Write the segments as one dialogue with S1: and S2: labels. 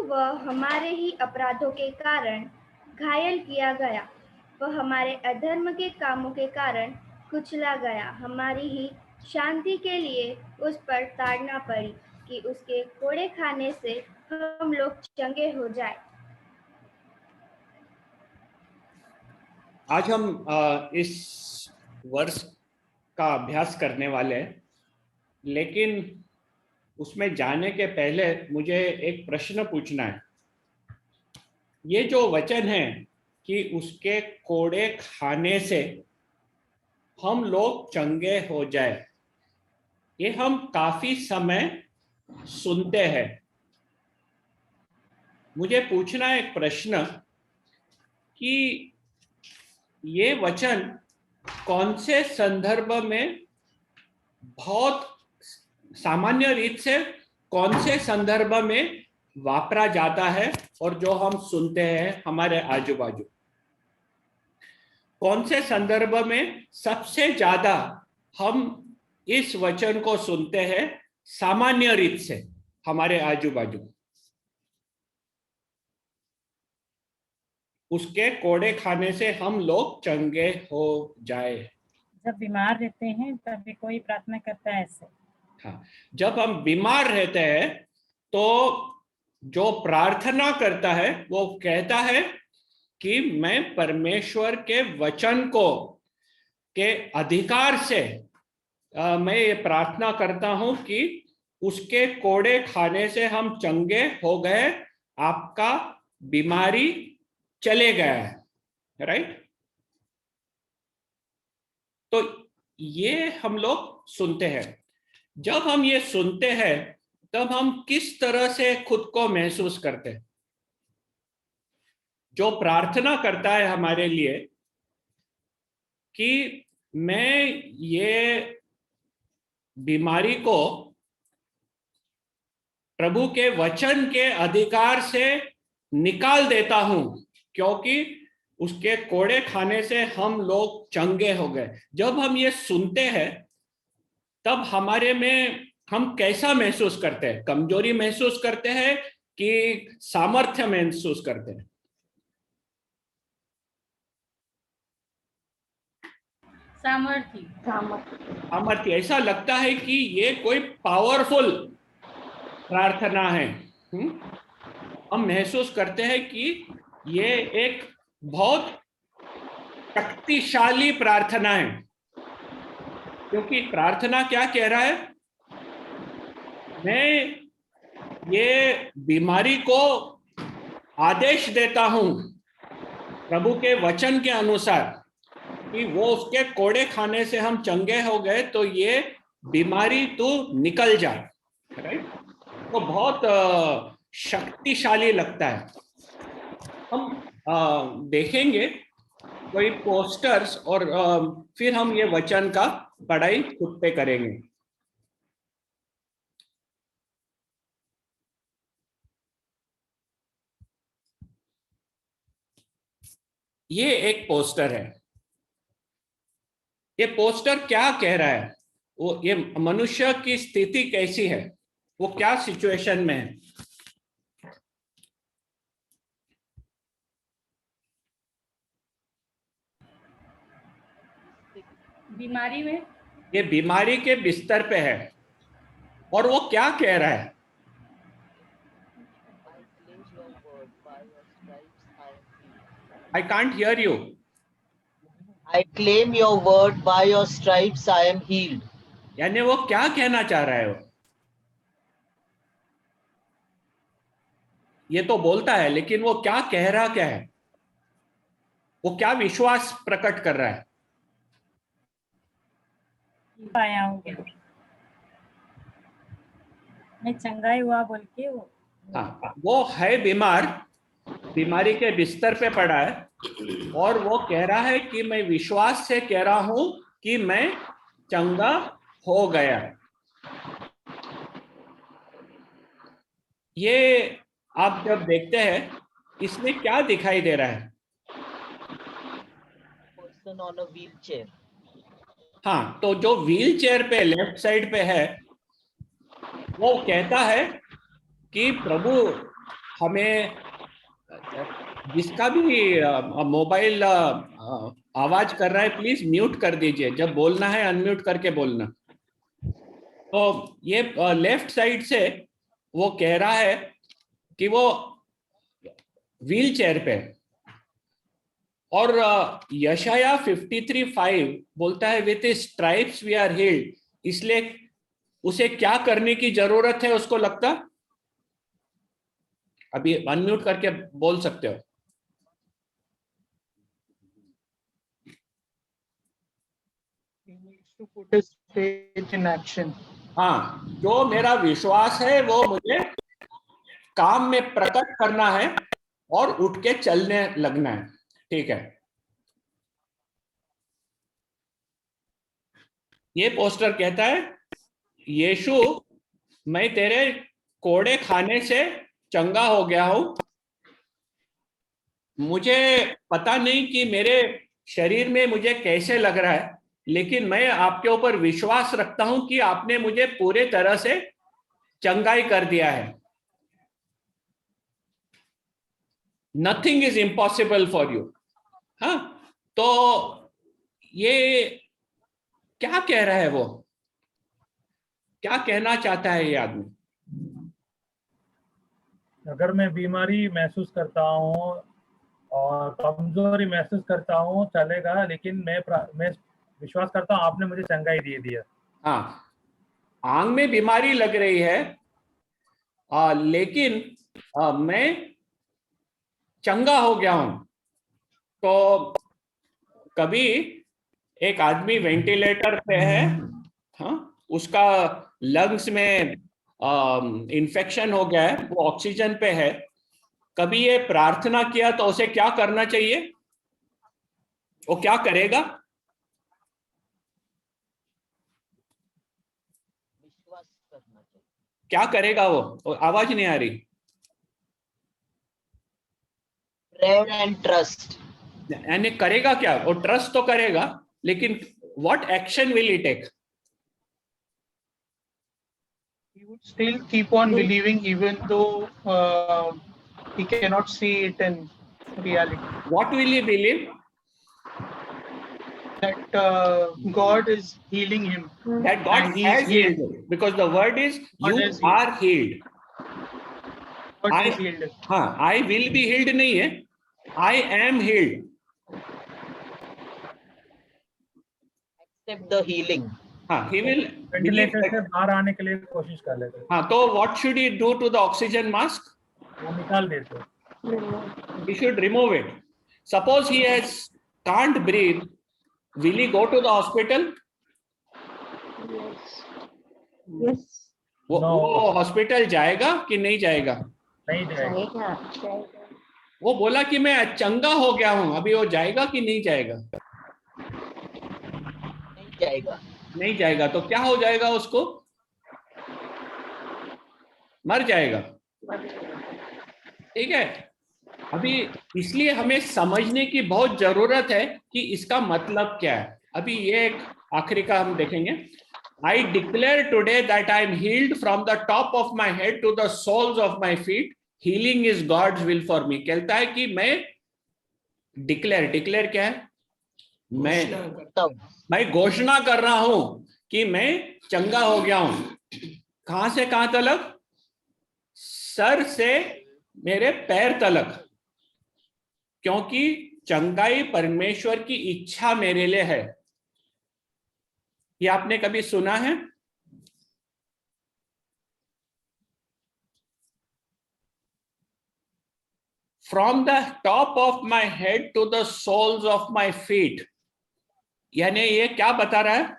S1: वह हमारे ही अपराधों के कारण घायल किया गया, वह हमारे अधर्म के कामों के कारण कुचला गया। हमारी ही शांति के लिए उस पर ताड़ना पड़ी कि उसके कोड़े खाने से हम लोग चंगे हो जाए।
S2: आज हम इस वर्ष का अभ्यास करने वाले हैं, लेकिन उसमें जाने के पहले मुझे एक प्रश्न पूछना है। ये जो वचन है कि उसके कोड़े खाने से हम लोग चंगे हो जाए, ये हम काफी समय सुनते हैं। मुझे पूछना है एक प्रश्न कि ये वचन कौन से संदर्भ में बहुत सामान्य रीत से कौन से संदर्भ में वापरा जाता है और जो हम सुनते हैं हमारे आजू बाजू, कौन से संदर्भ में सबसे ज्यादा हम इस वचन को सुनते हैं सामान्य रीत से हमारे आजू बाजू। उसके कोड़े खाने से हम लोग चंगे हो जाए।
S3: जब बीमार रहते हैं तभी कोई प्रार्थना करता है ऐसे।
S2: हाँ, जब हम बीमार रहते हैं तो जो प्रार्थना करता है वो कहता है कि मैं परमेश्वर के वचन को के अधिकार से मैं ये प्रार्थना करता हूं कि उसके कोड़े खाने से हम चंगे हो गए, आपका बीमारी चले गया है, राइट। तो ये हम लोग सुनते हैं। जब हम ये सुनते हैं तब हम किस तरह से खुद को महसूस करते हैं? जो प्रार्थना करता है हमारे लिए कि मैं ये बीमारी को प्रभु के वचन के अधिकार से निकाल देता हूं, क्योंकि उसके कोड़े खाने से हम लोग चंगे हो गए। जब हम ये सुनते हैं तब हमारे में हम कैसा महसूस करते हैं? कमजोरी महसूस करते हैं कि सामर्थ्य महसूस करते हैं? सामर्थ्य। ऐसा लगता है कि ये कोई पावरफुल प्रार्थना है। हम महसूस करते हैं कि ये एक बहुत शक्तिशाली प्रार्थना है, क्योंकि प्रार्थना क्या कह रहा है? मैं ये बीमारी को आदेश देता हूं प्रभु के वचन के अनुसार कि वो उसके कोड़े खाने से हम चंगे हो गए, तो ये बीमारी तो निकल जाए, राइट। तो बहुत शक्तिशाली लगता है। हम देखेंगे कोई पोस्टर्स और फिर हम ये वचन का पढ़ाई खुद पे करेंगे। ये एक पोस्टर है। ये पोस्टर क्या कह रहा है? वो ये मनुष्य की स्थिति कैसी है, वो क्या सिचुएशन में है?
S3: बीमारी में,
S2: ये बीमारी के बिस्तर पे है और वो क्या कह रहा है? I can't hear you.
S4: I claim your word, by your stripes I am healed.
S2: यानी वो क्या कहना चाह रहा है? ये तो बोलता है, लेकिन वो क्या कह रहा क्या है? वो क्या विश्वास प्रकट कर रहा है?
S3: पाया हूँ मैं चंगाई हुआ बोल के
S2: वो है बीमार, बीमारी के बिस्तर पे पड़ा है और वो कह रहा है कि मैं विश्वास से कह रहा हूं कि मैं चंगा हो गया। ये आप जब देखते हैं इसमें क्या दिखाई दे रहा है?
S4: Person on a wheelchair.
S2: हाँ, तो जो व्हील चेयर पे लेफ्ट साइड पे है वो कहता है कि प्रभु हमें जिसका भी मोबाइल आवाज कर रहा है प्लीज म्यूट कर दीजिए, जब बोलना है अनम्यूट करके बोलना। तो ये लेफ्ट साइड से वो कह रहा है कि वो व्हील चेयर पे, और यशाया 53:5 बोलता है with stripes we are healed, इसलिए उसे क्या करने की जरूरत है उसको लगता? अभी अनम्यूट करके बोल सकते हो।
S5: He needs to put his faith in action.
S2: हाँ, जो मेरा विश्वास है वो मुझे काम में प्रकट करना है और उठ के चलने लगना है। ठीक है, ये पोस्टर कहता है यीशु मैं तेरे कोड़े खाने से चंगा हो गया हूं। मुझे पता नहीं कि मेरे शरीर में मुझे कैसे लग रहा है, लेकिन मैं आपके ऊपर विश्वास रखता हूं कि आपने मुझे पूरे तरह से चंगाई कर दिया है। Nothing is impossible for you. हाँ, तो ये क्या कह रहा है, वो क्या कहना चाहता है ये आदमी?
S6: अगर मैं बीमारी महसूस करता हूँ और कमजोरी महसूस करता हूँ चलेगा, लेकिन मैं विश्वास करता हूँ आपने मुझे चंगाई दे दिया।
S2: हाँ, आंख में बीमारी लग रही है लेकिन मैं चंगा हो गया हूं। तो कभी एक आदमी वेंटिलेटर पे है, हाँ, उसका लंग्स में इन्फेक्शन हो गया है, वो ऑक्सीजन पे है। कभी ये प्रार्थना किया तो उसे क्या करना चाहिए? वो क्या करेगा?
S4: विश्वास करना चाहिए।
S2: क्या करेगा वो आवाज नहीं आ रही।
S4: Prayer and trust.
S2: यानी करेगा क्या? वो ट्रस्ट तो करेगा, लेकिन what action will he take?
S5: He would still keep on believing even though he cannot see it in reality.
S2: What will he believe?
S5: That God is healing him.
S2: That God
S5: And he
S2: has
S5: is
S2: healed him, because the word is
S5: God
S2: you
S5: has healed.
S2: are healed.
S5: God
S2: I,
S5: has healed him.
S2: हाँ, I will be healed नहीं है, I am healed.
S4: Accept the healing.
S2: हाँ, he will believe
S6: ventilator से
S2: that.
S6: बाहर आने के लिए कोशिश कर लेते,
S2: हाँ, तो what should he do to the oxygen mask?
S6: वो निकाल देते।
S2: He should remove it. Suppose he can't breathe, will he go to the hospital?
S7: Yes.
S2: वो
S6: No.
S2: वो हॉस्पिटल जाएगा कि नहीं जाएगा?
S6: नहीं जाएगा।
S2: वो बोला कि मैं चंगा हो गया हूं, अभी वो जाएगा कि नहीं जाएगा?
S4: नहीं जाएगा।
S2: नहीं जाएगा। तो क्या हो जाएगा उसको? मर जाएगा। ठीक है, अभी इसलिए हमें समझने की बहुत जरूरत है कि इसका मतलब क्या है। अभी ये एक आखिरी का हम देखेंगे। I declare today that I am healed from the top of my head to the soles of my feet. Healing is God's will for me. कहता है कि मैं डिक्लेयर क्या है? मैं घोषणा कर रहा हूं कि मैं चंगा हो गया हूं। कहां से कहां तलक? सर से मेरे पैर तलक, क्योंकि चंगाई परमेश्वर की इच्छा मेरे लिए है। ये आपने कभी सुना है? From the top of my head to the soles of my feet, यानी ये क्या बता रहा है?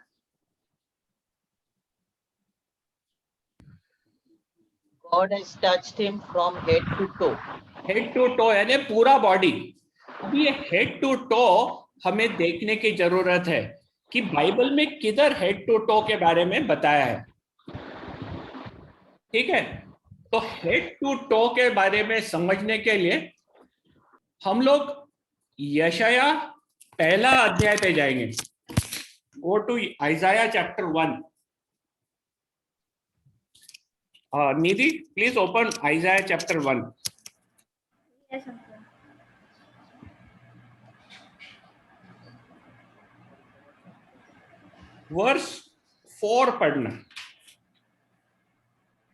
S4: God has touched him from head to toe.
S2: Head to toe यानी पूरा बॉडी। अभी ये हेड टू टो हमें देखने की जरूरत है कि बाइबल में किधर हेड टू टो के बारे में बताया है। ठीक है, तो हेड टू टो के बारे में समझने के लिए हम लोग यशाया पहला अध्याय पे जाएंगे। Go to Isaiah chapter 1। Nidhi please open Isaiah chapter 1।
S1: Yes, uncle.
S2: Verse 4 पढ़ना।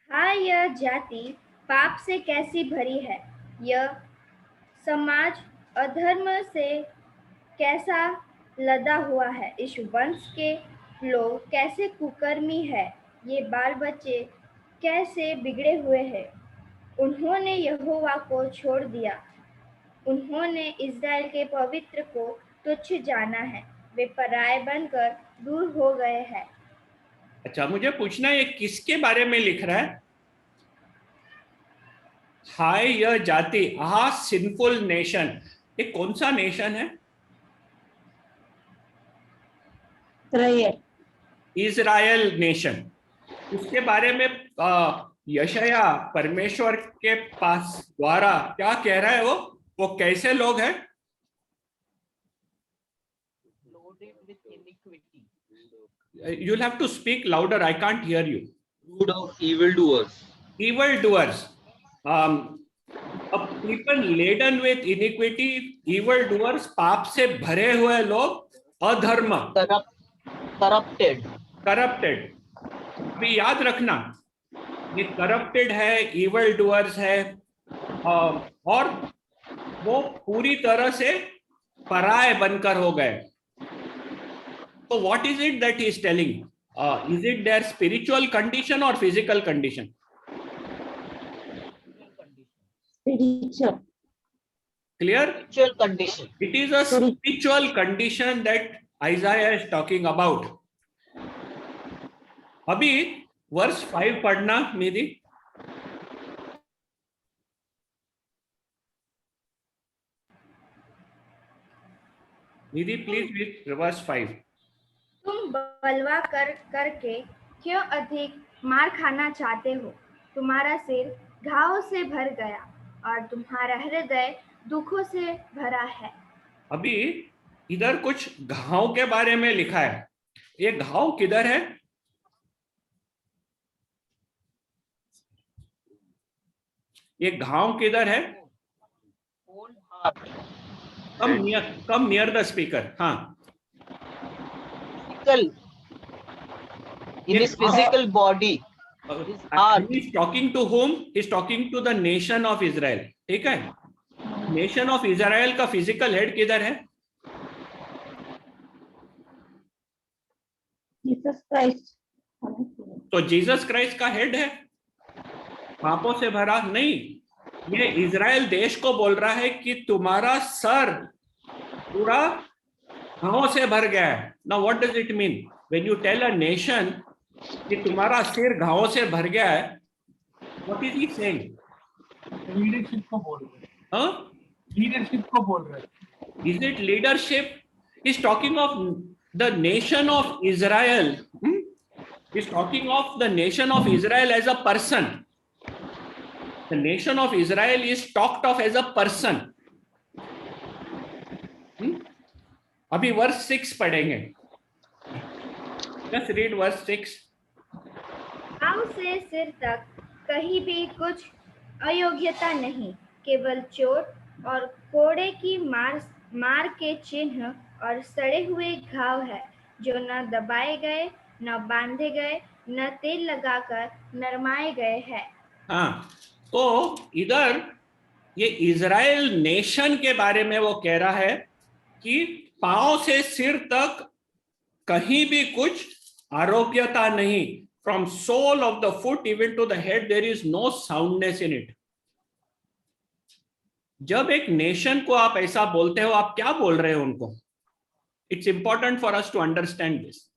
S1: हाँ, यह जाति पाप से कैसी भरी है, यह समाज अधर्म से कैसा लदा हुआ है, इस वंश के लोग कैसे कुकर्मी है, ये बाल बच्चे कैसे बिगड़े हुए हैं। उन्होंने यहोवा को छोड़ दिया, उन्होंने इस्राएल के पवित्र को तुच्छ जाना है, वे पराए बनकर दूर हो गए हैं।
S2: अच्छा, मुझे पूछना है ये किसके बारे में लिख रहा है? हाय यह जाति, आ सिंफुल नेशन, ये कौन सा नेशन है? Israel nation. उसके बारे में यशाया परमेश्वर के पास द्वारा क्या कह रहा है? वो कैसे लोग हैं? You'll have to speak louder. I can't hear you.
S7: Brood of evildoers.
S2: Evildoers. A people laden with iniquity, evildoers, पाप से भरे हुए लोग, अधर्म,
S4: corrupted.
S2: भी याद रखना, ये करप्टेड है, इवल डूअर्स है, और वो पूरी तरह से पराये बनकर हो गए। तो what is it that he is telling? Is it there spiritual condition और physical condition? Clear?
S4: Spiritual condition.
S2: It is a spiritual condition that Isaiah is talking about. अभी वर्स 5 पढ़ना निधि। निधि प्लीज विद वर्स 5।
S1: तुम बलवा करके क्यों अधिक मार खाना चाहते हो? तुम्हारा सिर घावों से भर गया और तुम्हारा हृदय दुखों से भरा है।
S2: अभी इधर कुछ घाव के बारे में लिखा है। ये घाव किधर है? ये घाव किधर है? Come near the speaker. हाँ,
S4: in his physical body.
S2: he is talking to whom? He is talking to the nation of Israel. ठीक है? नेशन ऑफ इजराइल का फिजिकल हेड किधर है?
S8: Jesus Christ.
S2: तो जीसस क्राइस्ट का हेड है, पापों से भरा नहीं। ये इजराइल देश को बोल रहा है कि तुम्हारा सर पूरा घावों से भर गया है। Now what does it mean when you tell a nation कि तुम्हारा सिर घावों से भर गया है? What is he saying?
S6: Leadership को बोल रहे हैं।
S2: हाँ,
S6: लीडरशिप को बोल रहे हैं।
S2: Is it leadership? Is talking of the nation of Israel. Is talking of the nation of Israel as a person. The nation of Israel is talked of as a person. अभी verse 6 पढ़ेंगे। Just read verse 6.
S1: पाँव से सिर तक कहीं भी कुछ अयोग्यता नहीं, केवल चोट और कोड़े की मार के चिन्ह और सड़े हुए घाव है, जो न दबाए गए, न बांधे गए, न तेल लगाकर नरमाए गए हैं।
S2: हाँ, तो इधर ये इजराइल नेशन के बारे में वो कह रहा है कि पांव से सिर तक कहीं भी कुछ आरोग्यता नहीं। From sole of the foot even to the head there is no soundness in it. जब एक नेशन को आप ऐसा बोलते हो, आप क्या बोल रहे हो उनको? It's important for us to understand this.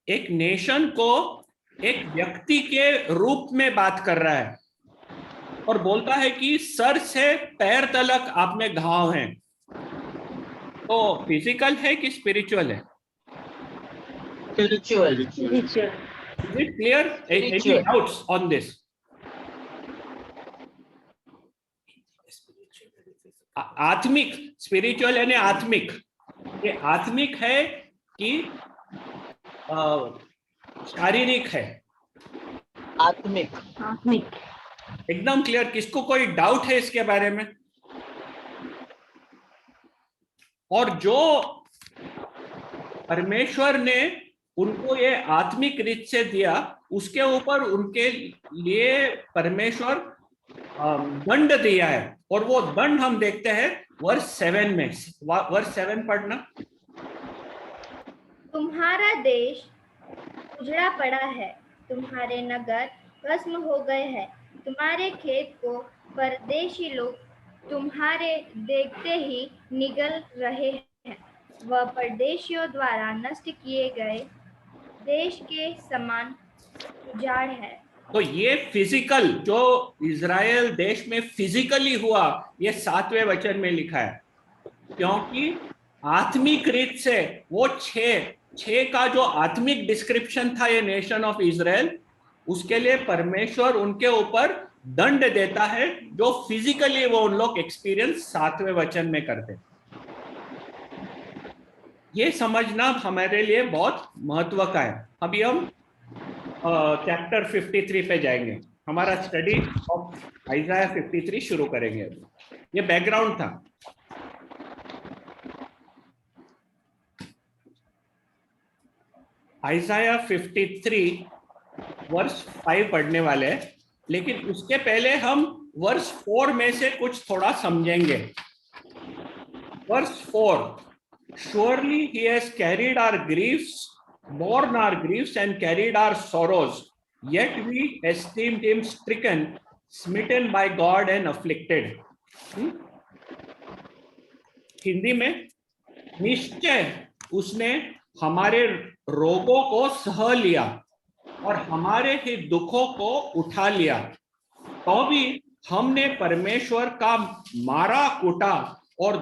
S2: एक नेशन को एक व्यक्ति के रूप में बात कर रहा है और बोलता है कि सर से पैर तलक आप में घाव हैं। तो फिजिकल है कि स्पिरिचुअल है?
S4: Spiritual.
S2: Is it clear? Any doubts on this? आत्मिक, स्पिरिचुअल यानी आत्मिक। ये आत्मिक है कि शारीरिक है?
S4: आत्मिक।
S3: आत्मिक।
S2: एकदम क्लियर। किसको कोई डाउट है इसके बारे में? और जो परमेश्वर ने उनको ये आत्मिक रीत से दिया, उसके ऊपर उनके लिए परमेश्वर दंड दिया है, और वो दंड हम देखते हैं वर्स 7 में। वर्स 7 पढ़ना।
S1: तुम्हारा देश उजड़ा पड़ा है, तुम्हारे नगर भस्म हो गए हैं, तुम्हारे खेत को परदेशी लोग तुम्हारे देखते ही निगल रहे हैं। वह परदेशियों द्वारा नष्ट किए गए देश के समान उजाड़ है।
S2: तो ये फिजिकल, जो इजराइल देश में फिजिकली हुआ, ये 7वें वचन में लिखा है, क्योंकि आत्मिक रीत से वो 6 का जो आत्मिक डिस्क्रिप्शन था ये नेशन ऑफ इजराइल, उसके लिए परमेश्वर उनके ऊपर दंड देता है, जो फिजिकली वो उन लोग एक्सपीरियंस 7वें वचन में करते। ये समझना हमारे लिए बहुत महत्व का है। अभी हम चैप्टर 53 पे जाएंगे, हमारा स्टडी ऑफ आइज़ाया 53 शुरू करेंगे। ये बैकग्राउंड था। आइज़ाया 53 वर्स 5 पढ़ने वाले हैं, लेकिन उसके पहले हम वर्स 4 में से कुछ थोड़ा समझेंगे। Verse 4, surely he has carried our griefs, borne our griefs and carried our sorrows, yet we esteemed him stricken, smitten by God and afflicted. Hindi में, निश्चय उसने हमारे रोगों को सह लिया और हमारे ही दुखों को उठा लिया, तो भी हमने परमेश्वर का मारा कूटा और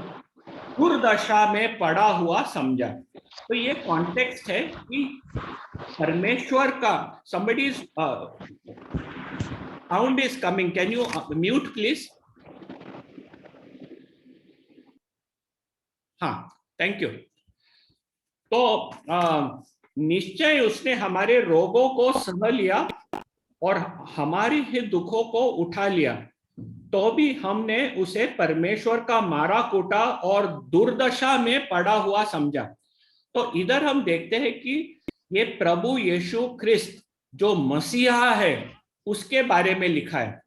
S2: दुर्दशा में पड़ा हुआ समझा। तो ये कॉन्टेक्स्ट है कि परमेश्वर का, somebody is sound is coming, can you mute please? हाँ, थैंक यू। तो निश्चय उसने हमारे रोगों को सह लिया और हमारी ही दुखों को उठा लिया, तो भी हमने उसे परमेश्वर का मारा कूटा और दुर्दशा में पड़ा हुआ समझा। तो इधर हम देखते हैं कि ये प्रभु यीशु ख्रिस्त जो मसीहा है उसके बारे में लिखा है,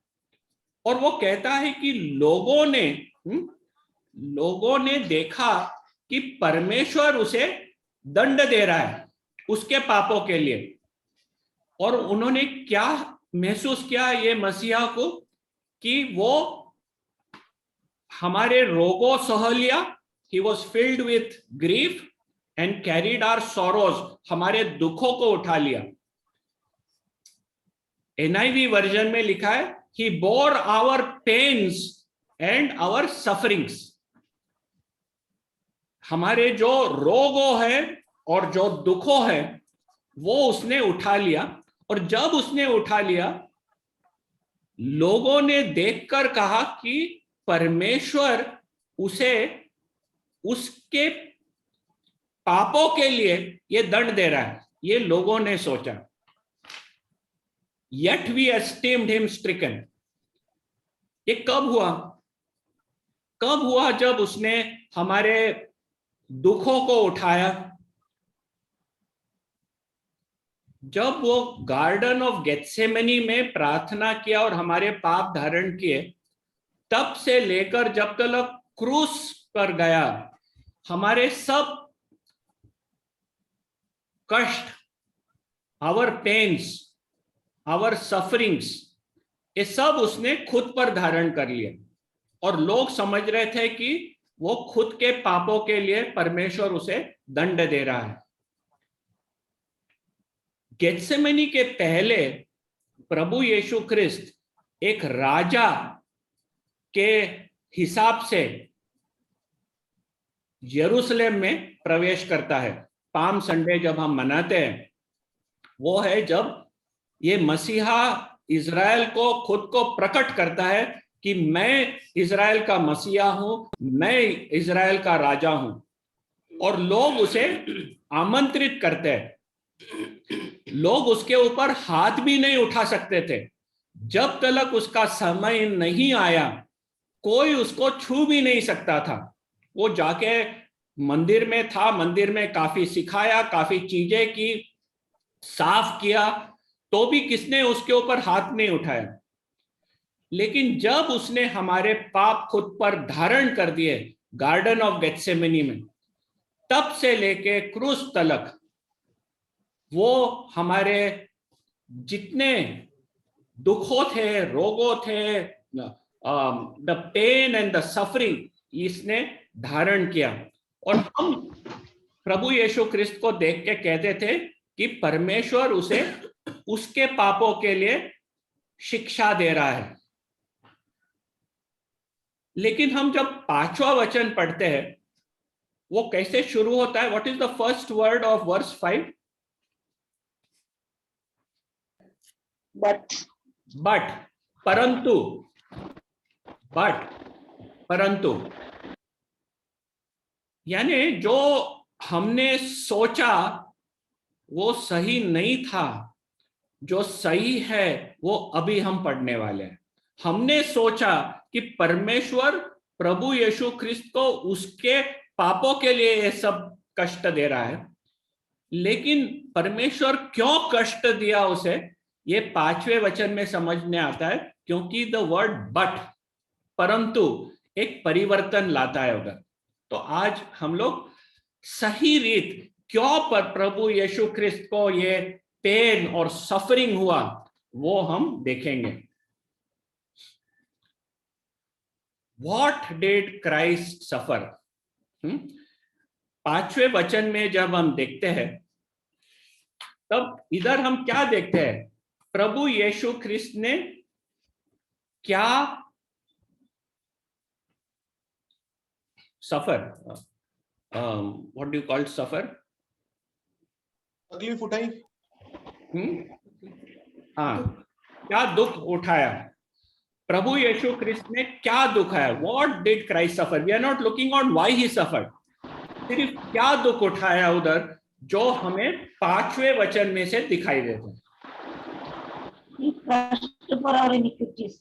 S2: और वो कहता है कि लोगों ने देखा कि परमेश्वर उसे दंड दे रहा है उसके पापों के लिए, और उन्होंने क्या महसूस किया ये मसीहा को, कि वो हमारे रोगों सह लिया, he was filled with grief and carried our sorrows, हमारे दुखों को उठा लिया। NIV वर्जन में लिखा है he bore our pains and our sufferings, हमारे जो रोगों है और जो दुखों है वो उसने उठा लिया। और जब उसने उठा लिया, लोगों ने देखकर कहा कि परमेश्वर उसे उसके पापों के लिए ये दंड दे रहा है, ये लोगों ने सोचा। Yet we esteemed him stricken, ये कब हुआ? जब उसने हमारे दुखों को उठाया, जब वो गार्डन ऑफ गेत्सेमनी में प्रार्थना किया और हमारे पाप धारण किए, तब से लेकर जब तक क्रूस पर गया, हमारे सब कष्ट, आवर पेन्स, आवर सफरिंग्स, ये सब उसने खुद पर धारण कर लिए। और लोग समझ रहे थे कि वो खुद के पापों के लिए परमेश्वर उसे दंड दे रहा है। गेत्सेमनी के पहले प्रभु यीशु ख्रिस्त एक राजा के हिसाब से यरूशलेम में प्रवेश करता है। पाम संडे जब हम मनाते हैं, वो है जब ये मसीहा इज़राइल को खुद को प्रकट करता है कि मैं इज़राइल का मसीहा हूं, मैं इज़राइल का राजा हूं, और लोग उसे आमंत्रित करते हैं। लोग उसके ऊपर हाथ भी नहीं उठा सकते थे। जब तक उसका समय नहीं आया, कोई उसको छू भी नहीं सकता था। वो जाके मंदिर में था, मंदिर में काफी सिखाया, काफी चीजें की, साफ किया, तो भी किसने उसके ऊपर हाथ नहीं उठाया। लेकिन जब उसने हमारे पाप खुद पर धारण कर दिए गार्डन ऑफ गेत्सेमनी में, तब से लेके क्रूस तलक वो हमारे जितने दुखों थे, रोगों थे, the pain and the suffering, इसने धारण किया। और हम प्रभु यीशु ख्रिस्त को देख के कहते थे कि परमेश्वर उसे उसके पापों के लिए शिक्षा दे रहा है। लेकिन हम जब 5वां वचन पढ़ते हैं, वो कैसे शुरू होता है? What is the first word of verse 5? But, परंतु, परंतु, यानी जो हमने सोचा वो सही नहीं था, जो सही है वो अभी हम पढ़ने वाले हैं। हमने सोचा कि परमेश्वर प्रभु यीशु ख्रिस्त को उसके पापों के लिए ये सब कष्ट दे रहा है, लेकिन परमेश्वर क्यों कष्ट दिया उसे, ये 5वें वचन में समझने आता है। क्योंकि द वर्ड बट, परंतु, एक परिवर्तन लाता है उधर। तो आज हम लोग सही रीत क्यों पर प्रभु यीशु ख्रिस्त को ये पेन और सफरिंग हुआ, वो हम देखेंगे। What did Christ suffer? 5वें वचन में जब हम देखते हैं, तब इधर हम क्या देखते हैं? प्रभु यीशु ख्रिस्त ने क्या सफर, व्हाट डू यू कॉल सफर?
S8: तकलीफ उठाई।
S2: हाँ, क्या दुख उठाया? प्रभु यीशु ख्रिस्त ने क्या दुख है? What did Christ suffer? We are not looking on why he suffered. सिर्फ क्या दुख उठाया उधर, जो हमें 5वें वचन में से दिखाई देते हैं।
S9: He crushed for our iniquities.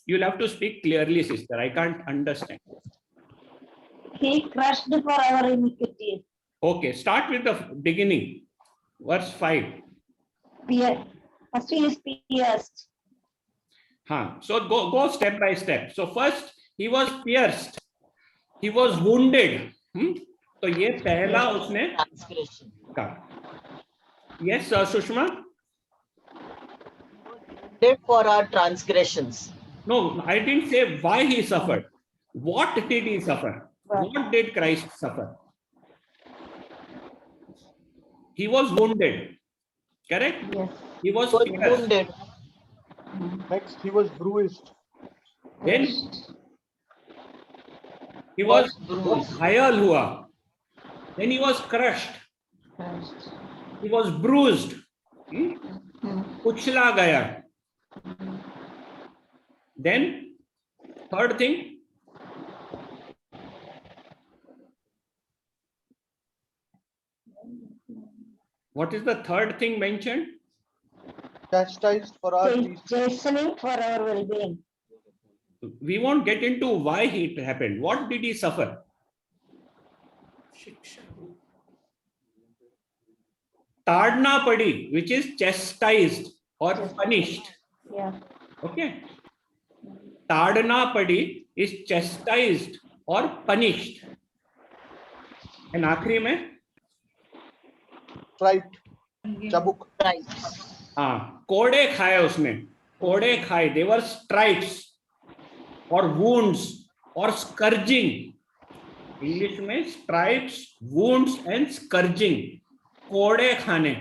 S2: You'll have to speak clearly, sister. I can't understand.
S9: He crushed for our iniquities.
S2: Okay, start with the beginning. Verse 5.
S9: First he is pierced.
S2: हाँ, so go step by step. So first he was pierced, he was wounded. तो ये पहला उसने कहा। Yes, Sushma.
S4: Dead for our transgressions.
S2: No, I didn't say why he suffered. What did he suffer? What did Christ suffer? He was wounded. Correct?
S9: Yes.
S2: He was pierced.
S4: Wounded.
S8: Next, he was bruised.
S2: Then he was घायल हुआ. Then he was crushed. He was bruised. कुचला गया. Then third thing, what is the third thing mentioned?
S8: Chastised for our peace.
S9: Chastening for our well-being.
S2: We won't get into why it happened. What did he suffer? ताड़ना पड़ी, which is chastised or punished.
S9: Yeah.
S2: Okay. ताड़ना पड़ी is chastised or punished. And आखिरी में
S8: Striped. Chabuk.
S2: हाँ, कोड़े खाए उसने, कोड़े खाए. They were stripes or wounds or scourging. English में stripes, wounds and scourging. कोड़े खाने.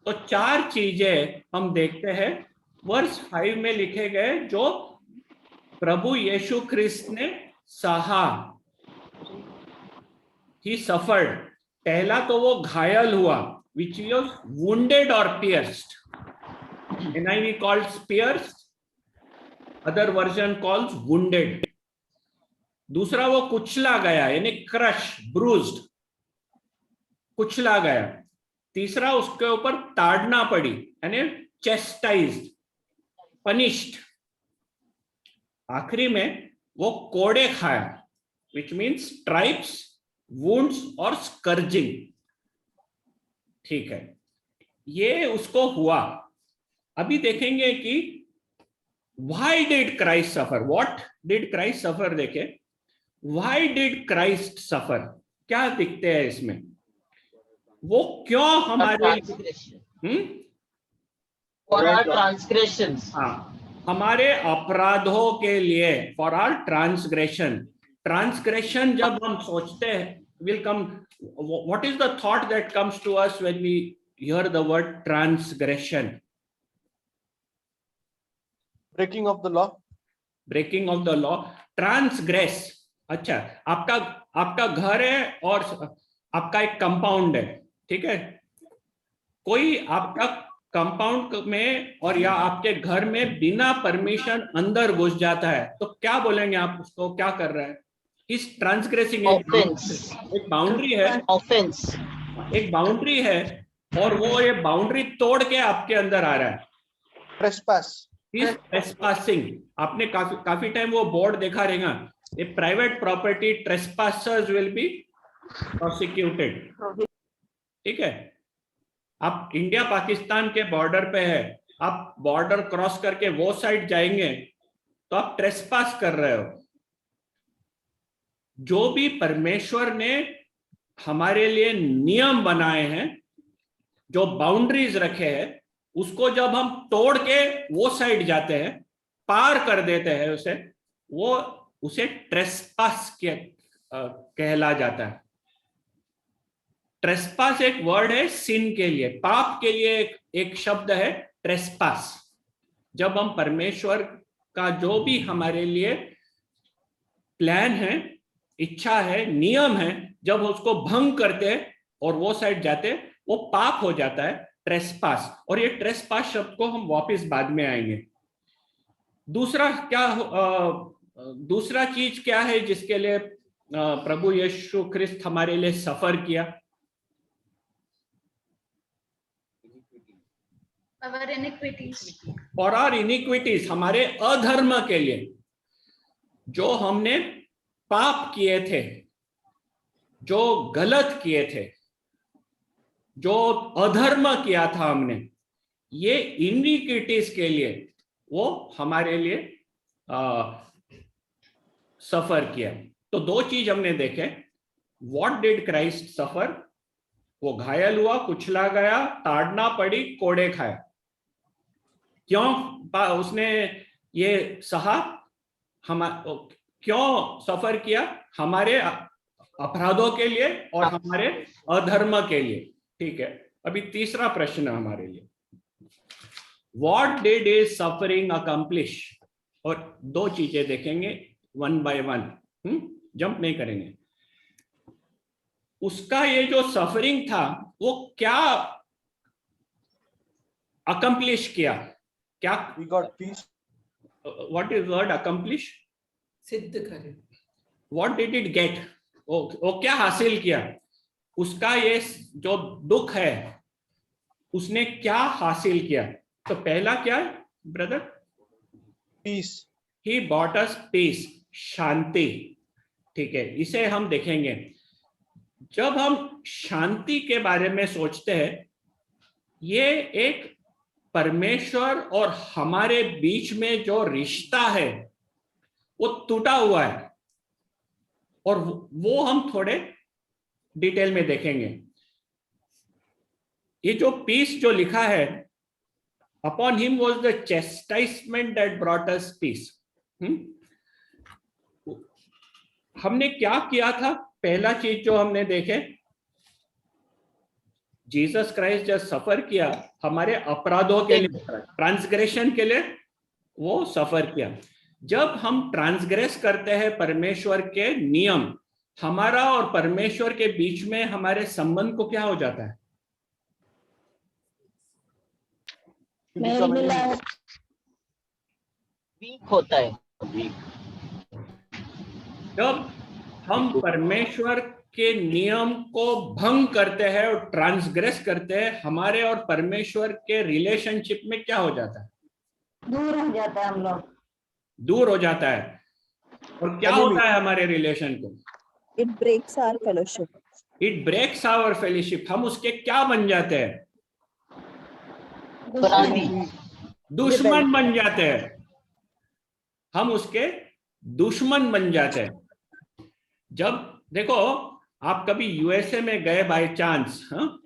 S2: तो चार चीजें हम देखते हैं वर्स 5 में लिखे गए जो प्रभु यीशु ख्रिस्त ने सहा. He suffered. पहला तो वो घायल हुआ, which was wounded or pierced. NIV calls pierced, other version calls wounded. दूसरा वो कुचला गया, यानी क्रश, ब्रूज्ड, कुचला गया. तीसरा उसके ऊपर ताड़ना पड़ी, यानी चेस्टाइज्ड, पनिश्ड। आखिरी में वो कोड़े खाया, विच मीन्स स्ट्राइप्स, वुंड्स और स्कर्जिंग। ठीक है, ये उसको हुआ। अभी देखेंगे कि why did Christ suffer, what did Christ suffer. देखे, व्हाई डिड क्राइस्ट सफर, क्या दिखते हैं इसमें, वो क्यों हमारे
S4: ट्रांसग्रेशंस,
S2: हाँ, हमारे अपराधों के लिए, फॉर आवर ट्रांसग्रेशन। ट्रांसग्रेशन जब हम सोचते हैं, will come, what is the thought that comes to us when we hear the word transgression?
S8: Breaking of the law.
S2: Breaking of the law, transgress. अच्छा, आपका घर है और आपका एक कंपाउंड है, ठीक है। कोई आपका कंपाउंड में और या आपके घर में बिना परमिशन अंदर घुस जाता है, तो क्या बोलेंगे आप उसको, क्या कर रहा है? इस ट्रांसग्रेसिंग, एक बाउंड्री है,
S4: ऑफेंस,
S2: एक बाउंड्री है, और वो ये बाउंड्री तोड़ के आपके अंदर आ रहा है।
S8: Trespass.
S2: इस ट्रेसपासिंग, आपने काफी टाइम वो बोर्ड देखा रहेगा, a private property trespassers will be prosecuted. ठीक है, आप इंडिया पाकिस्तान के बॉर्डर पे है, आप बॉर्डर क्रॉस करके वो साइड जाएंगे तो आप ट्रेसपास कर रहे हो। जो भी परमेश्वर ने हमारे लिए नियम बनाए हैं, जो बाउंड्रीज रखे हैं, उसको जब हम तोड़ के वो साइड जाते हैं, पार कर देते हैं उसे ट्रेसपास कहला जाता है। ट्रेसपास एक वर्ड है सिन के लिए, पाप के लिए एक शब्द है ट्रेसपास। जब हम परमेश्वर का जो भी हमारे लिए प्लान है, इच्छा है, नियम है, जब उसको भंग करते हैं और वो साइड जाते हैं, वो पाप हो जाता है, ट्रेसपास। और ये ट्रेसपास शब्द को हम वापस बाद में आएंगे। दूसरा चीज क्या है जिसके लिए प्रभु यीशु ख्रिस्त हमारे लिए सफर किया? और आवर इनिक्विटीज, हमारे अधर्म के लिए, जो हमने पाप किए थे, जो गलत किए थे, जो अधर्म किया था हमने, ये इनिक्विटीज के लिए वो हमारे लिए सफर किया। तो दो चीज हमने देखे, व्हाट डिड क्राइस्ट सफर, वो घायल हुआ, कुचला गया, ताड़ना पड़ी, कोड़े खाए। क्यों उसने ये सहा, क्यों सफर किया? हमारे अपराधों के लिए और हमारे अधर्म के लिए। ठीक है, अभी तीसरा प्रश्न हमारे लिए, what did his suffering accomplish? और दो चीजें देखेंगे वन बाय वन, जंप नहीं करेंगे। उसका ये जो सफरिंग था वो क्या अकम्प्लिश किया? क्या?
S8: He got peace.
S2: What is word accomplish?
S10: सिद्ध करे।
S2: What did it get? वो क्या हासिल किया? उसका ये जो दुख है, उसने क्या हासिल किया? तो पहला क्या है brother?
S8: Peace.
S2: He brought us peace, शांति। ठीक है, इसे हम देखेंगे। जब हम शांति के बारे में सोचते हैं, ये एक परमेश्वर और हमारे बीच में जो रिश्ता है वो टूटा हुआ है, और वो हम थोड़े डिटेल में देखेंगे। ये जो पीस जो लिखा है, upon him was the chastisement that brought us peace. हमने क्या किया था? पहला चीज जो हमने देखे, जीसस क्राइस्ट जब सफर किया हमारे अपराधों के लिए, ट्रांसग्रेशन के लिए वो सफर किया। जब हम ट्रांसग्रेस करते हैं परमेश्वर के नियम, हमारा और परमेश्वर के बीच में हमारे संबंध को क्या हो जाता है?
S4: वीक होता है।
S2: जब हम परमेश्वर के नियम को भंग करते हैं और ट्रांसग्रेस करते हैं, हमारे और परमेश्वर के रिलेशनशिप में क्या हो जाता है?
S9: दूर हो जाता है हम लोग।
S2: दूर हो जाता है। और क्या होता है हमारे रिलेशन को?
S11: It breaks our fellowship.
S2: It breaks our fellowship. हम उसके क्या बन जाते हैं?
S4: अपराधी।
S2: दुश्मन बन जाते हैं। हम उसके दुश्मन बन जाते हैं। जब देखो, आप कभी यूएसए में गए बाय चांस, हाँ,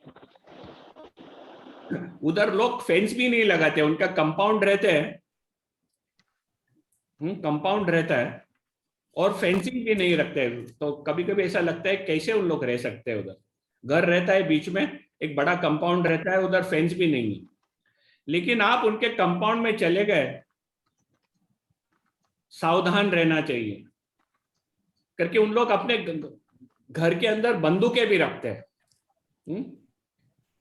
S2: उधर लोग फेंस भी नहीं लगाते, उनका कंपाउंड रहते हैं, कंपाउंड रहता है और फेंसिंग भी नहीं रखते। तो कभी कभी ऐसा लगता है कैसे उन लोग रह सकते हैं। उधर घर रहता है, बीच में एक बड़ा कंपाउंड रहता है, उधर फेंस भी नहीं है। लेकिन आप उनके कंपाउंड में चले गए, सावधान रहना चाहिए, करके उन लोग अपने घर के अंदर बंदूकें भी रखते हैं।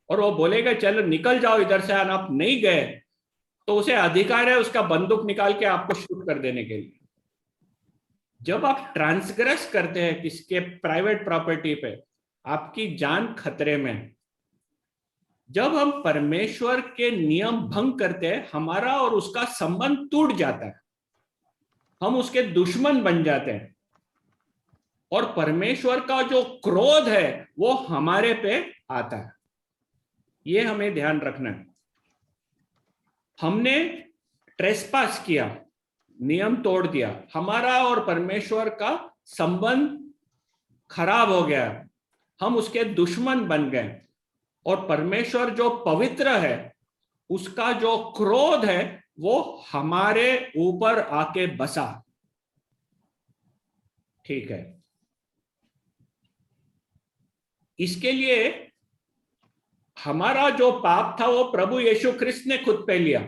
S2: और वो बोलेगा चलो निकल जाओ इधर से, और आप नहीं गए तो उसे अधिकार है उसका बंदूक निकाल के आपको शूट कर देने के लिए। जब आप ट्रांसग्रेस करते हैं किसके प्राइवेट प्रॉपर्टी पे, आपकी जान खतरे में है। जब हम परमेश्वर के नियम भंग करते हैं, हमारा और उसका संबंध टूट जाता है, हम उसके दुश्मन बन जाते हैं और परमेश्वर का जो क्रोध है वो हमारे पे आता है। ये हमें ध्यान रखना है। हमने ट्रेसपास किया, नियम तोड़ दिया, हमारा और परमेश्वर का संबंध खराब हो गया, हम उसके दुश्मन बन गए और परमेश्वर जो पवित्र है उसका जो क्रोध है वो हमारे ऊपर आके बसा। ठीक है, इसके लिए हमारा जो पाप था वो प्रभु यीशु ख्रिस्त ने खुद पे लिया।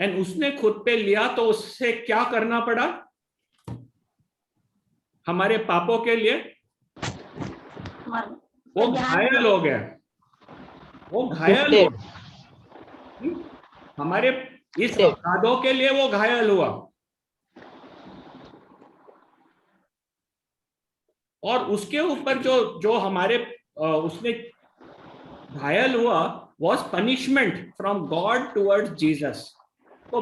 S2: एंड उसने खुद पे लिया तो उससे क्या करना पड़ा? हमारे पापों के लिए वो घायल हो गया, वो घायल हो, हमारे इस अपराधों के लिए वो घायल हुआ। और उसके ऊपर जो हमारे उसने घायल हुआ was punishment from God towards Jesus। तो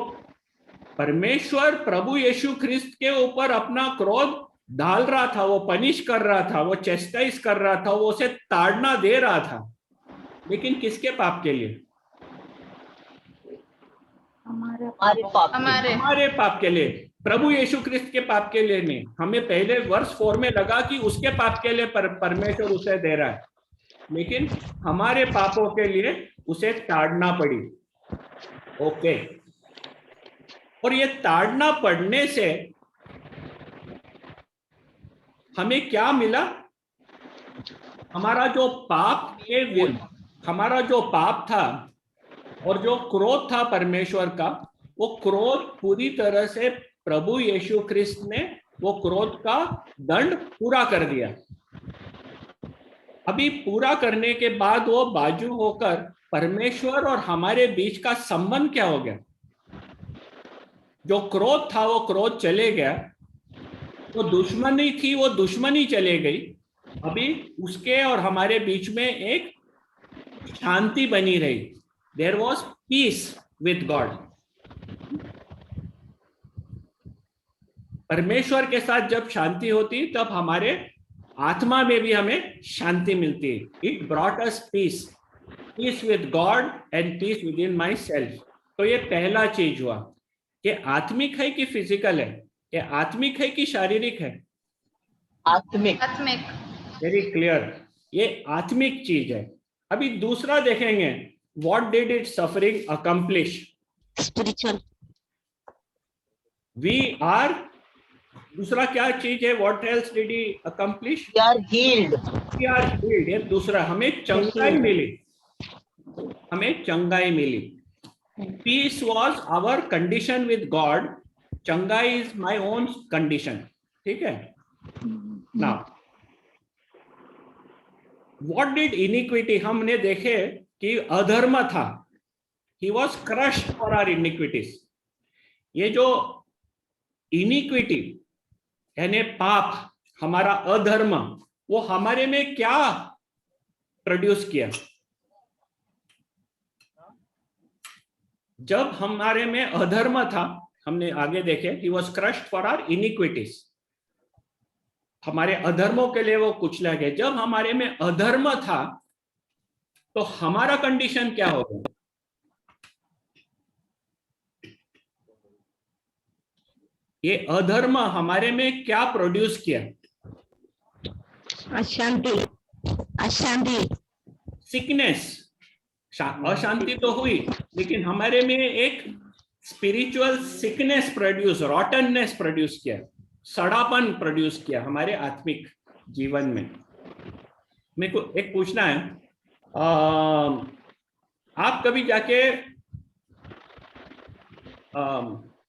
S2: परमेश्वर प्रभु यीशु ख्रिस्त के ऊपर अपना क्रोध डाल रहा था, वो पनिश कर रहा था, वो चेस्टाइज कर रहा था, वो उसे ताड़ना दे रहा था। लेकिन किसके पाप के लिए? हमारे पाप के लिए। प्रभु यीशु ख्रिस्त के पाप के लिए नहीं। हमें पहले वर्ष 4 में लगा कि उसके पाप के लिए परमेश्वर उसे दे रहा है, लेकिन हमारे पापों के लिए उसे ताड़ना पड़ी। ओके, और ये ताड़ना पड़ने से हमें क्या मिला? हमारा जो पाप के विरुद्ध, हमारा जो पाप था और जो क्रोध था परमेश्वर का, वो क्रोध पूरी तरह से प्रभु यीशु ख्रिस्त ने वो क्रोध का दंड पूरा कर दिया। अभी पूरा करने के बाद वो बाजू होकर परमेश्वर और हमारे बीच का संबंध क्या हो गया? जो क्रोध था वो क्रोध चले गया, वो दुश्मनी थी वो दुश्मनी चले गई। अभी उसके और हमारे बीच में एक शांति बनी रही। There was peace with God. परमेश्वर के साथ जब शांति होती तब हमारे आत्मा में भी हमें शांति मिलती है। It brought us piece, piece with God and peace with in my self. तो ये पहला चीज हुआ। ये आत्मिक है कि फिजिकल है? ये आत्मिक है कि शारीरिक है?
S4: आत्मिक।
S2: वेरी क्लियर, ये आत्मिक चीज है। अभी दूसरा देखेंगे, what did it suffering accomplish?
S9: Spiritual.
S2: We are, दूसरा क्या चीज है? What else did he accomplish?
S4: We are healed.
S2: We are healed. ये दूसरा, हमें चंगाई मिली, हमें चंगाई मिली। Peace was our condition with God, चंगाई इज माई ओन कंडीशन। ठीक है। Now what did iniquity? हमने देखे कि अधर्म था, he was crushed for our iniquities. ये जो इनिक्विटी यानी पाप हमारा अधर्म, वो हमारे में क्या प्रोड्यूस किया? जब हमारे में अधर्म था, हमने आगे देखे, he was crushed for our iniquities, हमारे अधर्मों के लिए वो कुचला गया। जब हमारे में अधर्म था तो हमारा कंडीशन क्या होगा? ये अधर्म हमारे में क्या प्रोड्यूस किया?
S9: अशांति, अशांति,
S2: सिकनेस, अशांति तो हुई, लेकिन हमारे में एक स्पिरिचुअल सिकनेस प्रोड्यूस, रॉटननेस प्रोड्यूस किया, सड़ापन प्रोड्यूस किया हमारे आत्मिक जीवन में। मेरे को एक पूछना है, आप कभी जाके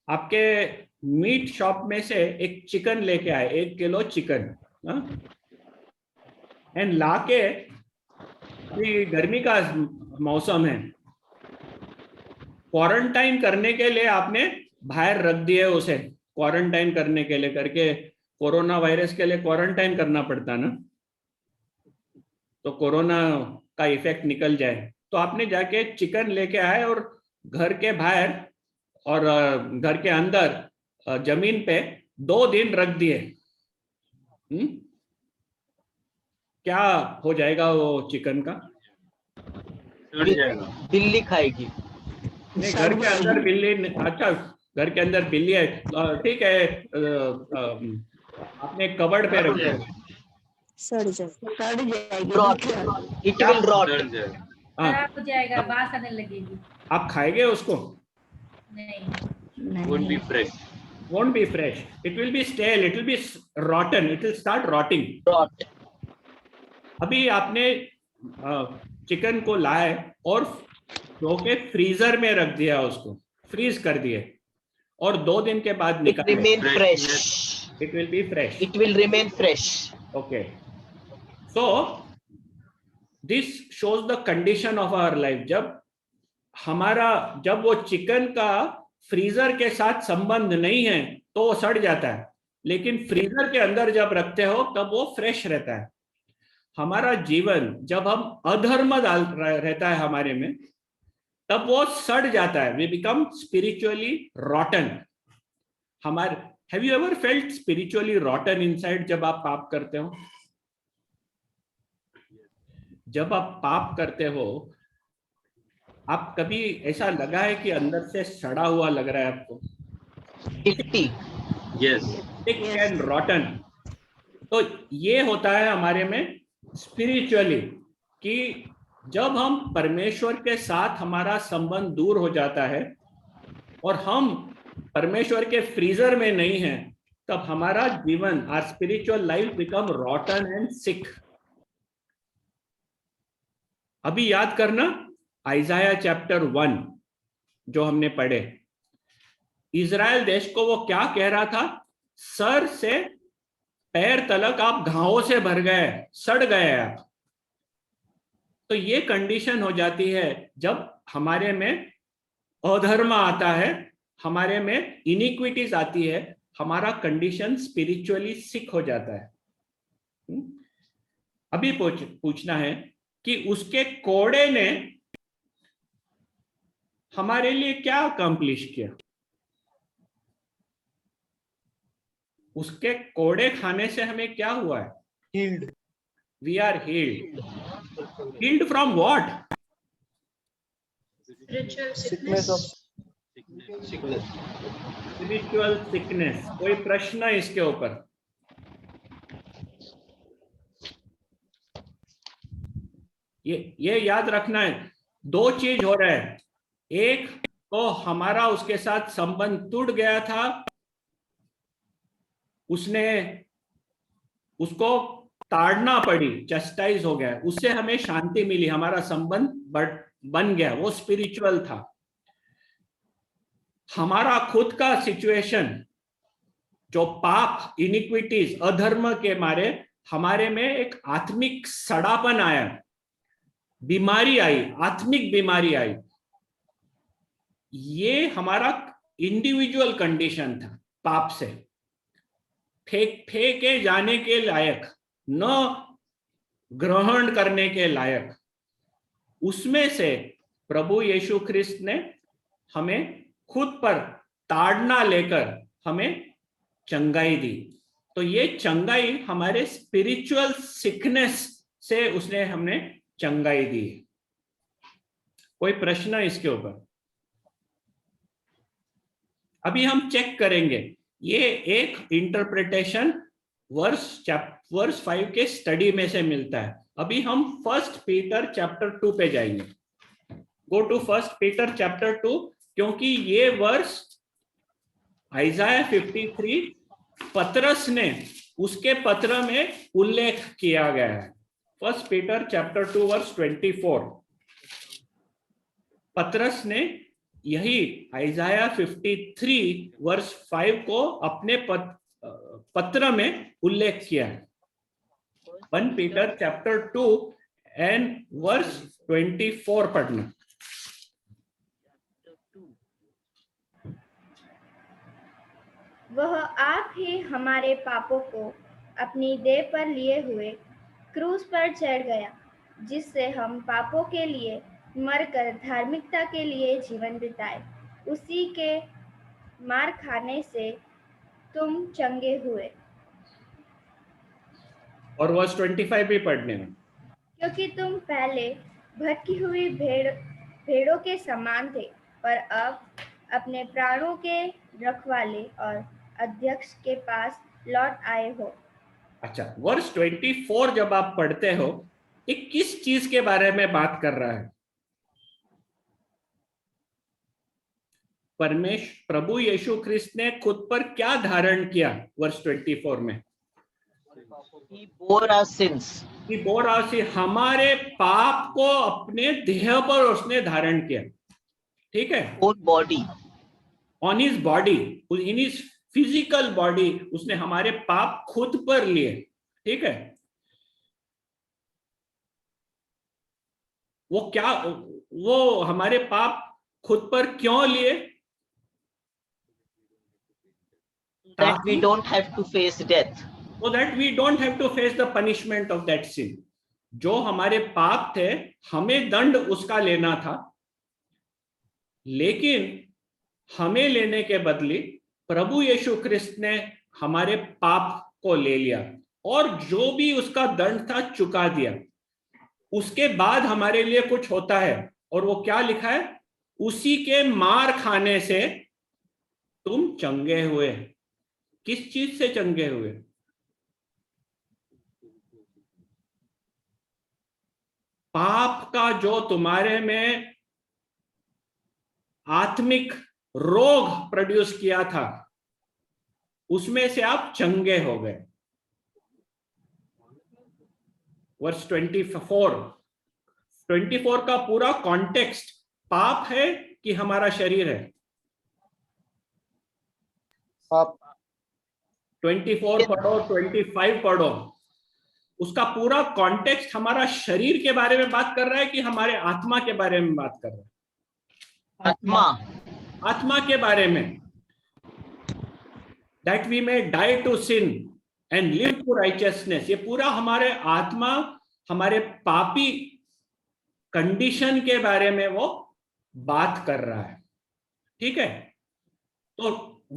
S2: आपके मीट शॉप में से एक चिकन लेके आए, 1 किलो चिकन, एंड लाके, गर्मी का मौसम है, क्वारंटाइन करने के लिए आपने बाहर रख दिए उसे, क्वारंटाइन करने के लिए करके, कोरोना वायरस के लिए क्वारंटाइन करना पड़ता ना, तो कोरोना का इफेक्ट निकल जाए, तो आपने जाके चिकन लेके आए और घर के बाहर और घर के अंदर जमीन पे 2 दिन रख दिए, क्या हो जाएगा वो चिकन का?
S4: बिल्ली खाएगी।
S2: नहीं, घर के अंदर बिल्ली, अच्छा घर के अंदर बिल्ली है, ठीक है, आपने कबर्ड पे रख दिया,
S11: सड़ जाएगी,
S4: इट विल रॉट,
S3: खराब हो जाएगा, बास आने लगेगी।
S2: आप खाएंगे उसको?
S3: नहीं,
S7: Won't be fresh.
S2: Won't be fresh, it will be stale, it will be rotten, it will start rotting.
S4: rot.
S2: अभी आपने चिकन को लाए और धोके फ्रीजर में रख दिया, उसको फ्रीज कर दिए, और 2 दिन के बाद
S4: It
S2: निकाले,
S4: remain fresh.
S2: it will be fresh.
S4: It will remain fresh.
S2: Okay, so this shows the condition of our life. जब वो चिकन का फ्रीजर के साथ संबंध नहीं है तो वो सड़ जाता है, लेकिन फ्रीजर के अंदर जब रखते हो तब वो फ्रेश रहता है। हमारा जीवन जब हम अधर्म रहता है हमारे में, तब वो सड़ जाता है, we become spiritually rotten. have you ever felt spiritually rotten inside जब आप पाप करते हो? जब आप पाप करते हो, आप कभी ऐसा लगा है कि अंदर से सड़ा हुआ लग रहा है आपको?
S4: Guilty.
S7: Yes.
S2: Sick and rotten. तो ये होता है हमारे में स्पिरिचुअली, कि जब हम परमेश्वर के साथ हमारा संबंध दूर हो जाता है और हम परमेश्वर के फ्रीजर में नहीं हैं, तब हमारा जीवन, our spiritual life become rotten and sick. अभी याद करना आइजाया चैप्टर 1 जो हमने पढ़े, इजराइल देश को वो क्या कह रहा था? सर से पैर तलक आप घावों से भर गए, सड़ गए आप। तो ये कंडीशन हो जाती है जब हमारे में अधर्म आता है, हमारे में इनिक्विटीज आती है, हमारा कंडीशन स्पिरिचुअली सिक हो जाता है। अभी पूछना है कि उसके कोड़े ने हमारे लिए क्या अकम्प्लिश किया? उसके कोड़े खाने से हमें क्या हुआ है?
S8: Healed.
S2: We are healed. Healed from what?
S8: Sickness of
S2: Spiritual sickness. कोई प्रश्न है इसके ऊपर? ये याद रखना है, 2 चीज हो रहा है। एक तो हमारा उसके साथ संबंध टूट गया था, उसको ताड़ना पड़ी, चस्टाइज हो गया, उससे हमें शांति मिली, हमारा संबंध बन गया, वो स्पिरिचुअल था। हमारा खुद का सिचुएशन, जो पाप, इनिक्विटीज, अधर्म के मारे हमारे में एक आत्मिक सड़ापन आया, बीमारी आई, आत्मिक बीमारी आई। ये हमारा इंडिविजुअल कंडीशन था पाप से। फेंके जाने के लायक, न ग्रहण करने के लायक, उसमें से प्रभु यीशु ख्रिस्त ने हमें खुद पर ताड़ना लेकर हमें चंगाई दी। तो ये चंगाई हमारे स्पिरिचुअल सिकनेस से उसने हमने चंगाई दी। कोई प्रश्न इसके ऊपर? अभी हम चेक करेंगे। ये एक इंटरप्रिटेशन वर्स 5 के स्टडी में से मिलता है। अभी हम 1 पीटर चैप्टर 2 पे जाएंगे। गो टू 1 पीटर चैप्टर 2, क्योंकि ये वर्स आइज़ाया 53 पतरस ने उसके पत्र में उल्लेख किया गया है। 1 पीटर चैप्टर 2 वर्स 24, पतरस ने यही आइज़ाया 53 वर्स 5 को अपने पत्र में उल्लेख किया है। 1 पीटर चैप्टर 2 एंड वर्स 24 पढ़ना।
S1: वह आप ही हमारे पापों को अपनी देह पर लिए हुए क्रूस पर चढ़ गया, जिससे हम पापों के लिए मरकर धार्मिकता के लिए जीवन बिताए। उसी के मार खाने से तुम चंगे हुए।
S2: और वर्स 25 भी पढ़ने में।
S1: क्योंकि तुम पहले भटकी हुई भेड़ों के समान थे, पर अब अपने प्राणों के रखवाले और अध्यक्ष के पास लौट आए हो।
S2: अच्छा, वर्स 24 जब आप पढ़ते हो, ये किस चीज के बारे में बात कर रहा है? प्रभु यीशु ख्रिस्त ने खुद पर क्या धारण किया? वर्स 24 में
S4: He bore our sins.
S2: He bore our sin, हमारे पाप को अपने देह पर उसने धारण किया। ठीक है,
S4: Own body.
S2: On his body, in his physical body उसने हमारे पाप खुद पर लिए। ठीक है, वो हमारे पाप खुद पर क्यों लिए?
S4: That we don't have to face death.
S2: So that we don't have to face the punishment of that sin. जो हमारे पाप थे, हमें दंड उसका लेना था, लेकिन हमें लेने के बदले प्रभु यीशु ख्रिस्त ने हमारे पाप को ले लिया और जो भी उसका दंड था चुका दिया। उसके बाद हमारे लिए कुछ होता है, और वो क्या लिखा है? उसी के मार खाने से तुम चंगे हुए। किस चीज से चंगे हुए? पाप का जो तुम्हारे में आत्मिक रोग प्रोड्यूस किया था, उसमें से आप चंगे हो गए। वर्स 24 का पूरा कॉन्टेक्स्ट पाप है कि हमारा शरीर है?
S8: पाप।
S2: 24 पढ़ो, 25 पढ़ो, उसका पूरा कॉन्टेक्स्ट हमारा शरीर के बारे में बात कर रहा है कि हमारे आत्मा के बारे में बात कर रहा है? आत्मा के बारे में। That we may die to sin and live to righteousness, ये पूरा हमारे आत्मा, हमारे पापी कंडीशन के बारे में वो बात कर रहा है। ठीक है, तो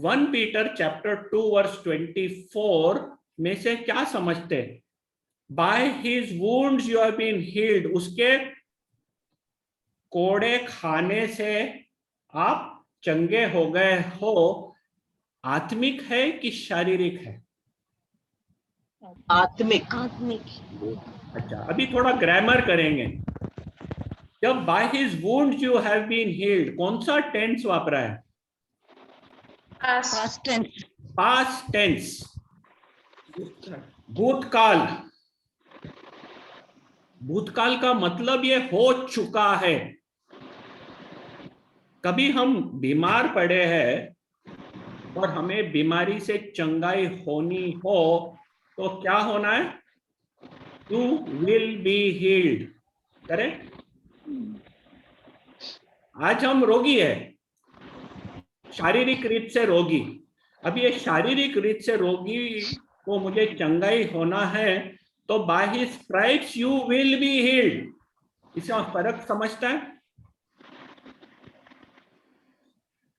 S2: 1 पीटर चैप्टर 2 वर्स 24 में से क्या समझते हैं? By his wounds you have been healed, उसके कोड़े खाने से आप चंगे हो गए हो। आत्मिक है कि शारीरिक है?
S4: आत्मिक।
S2: अच्छा, अभी थोड़ा ग्रामर करेंगे। जब by his wounds you have been healed, कौन सा टेंस वापरा है? पास्ट टेंस, भूतकाल। भूतकाल का मतलब ये हो चुका है। कभी हम बीमार पड़े हैं और हमें बीमारी से चंगाई होनी हो तो क्या होना है? You will be healed, correct? आज हम रोगी है, शारीरिक रीत से रोगी। अब ये शारीरिक रीत से रोगी को मुझे चंगाई होना है, तो by his stripes you will be healed. इसका फर्क समझता है?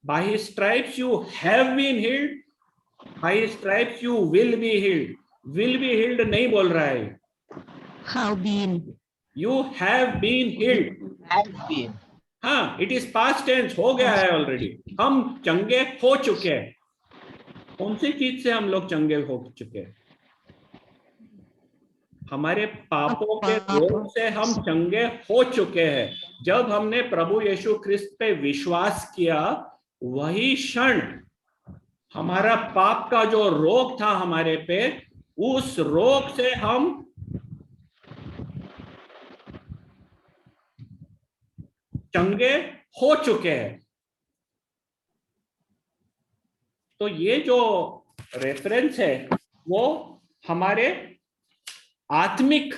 S2: By his stripes you have been healed, by his stripes you will be healed. Will be healed नहीं बोल रहा है,
S9: Have been.
S2: You have been healed.
S4: Has been.
S2: हाँ, it is past tense, हो गया है ऑलरेडी, हम चंगे हो चुके हैं। कौन सी चीज से हम लोग चंगे हो चुके हैं? हमारे पापों के रोग से हम चंगे हो चुके हैं। जब हमने प्रभु यीशु ख्रिस्त पे विश्वास किया, वही क्षण हमारा पाप का जो रोग था हमारे पे, उस रोग से हम चंगे हो चुके हैं। तो ये जो रेफरेंस है वो हमारे आत्मिक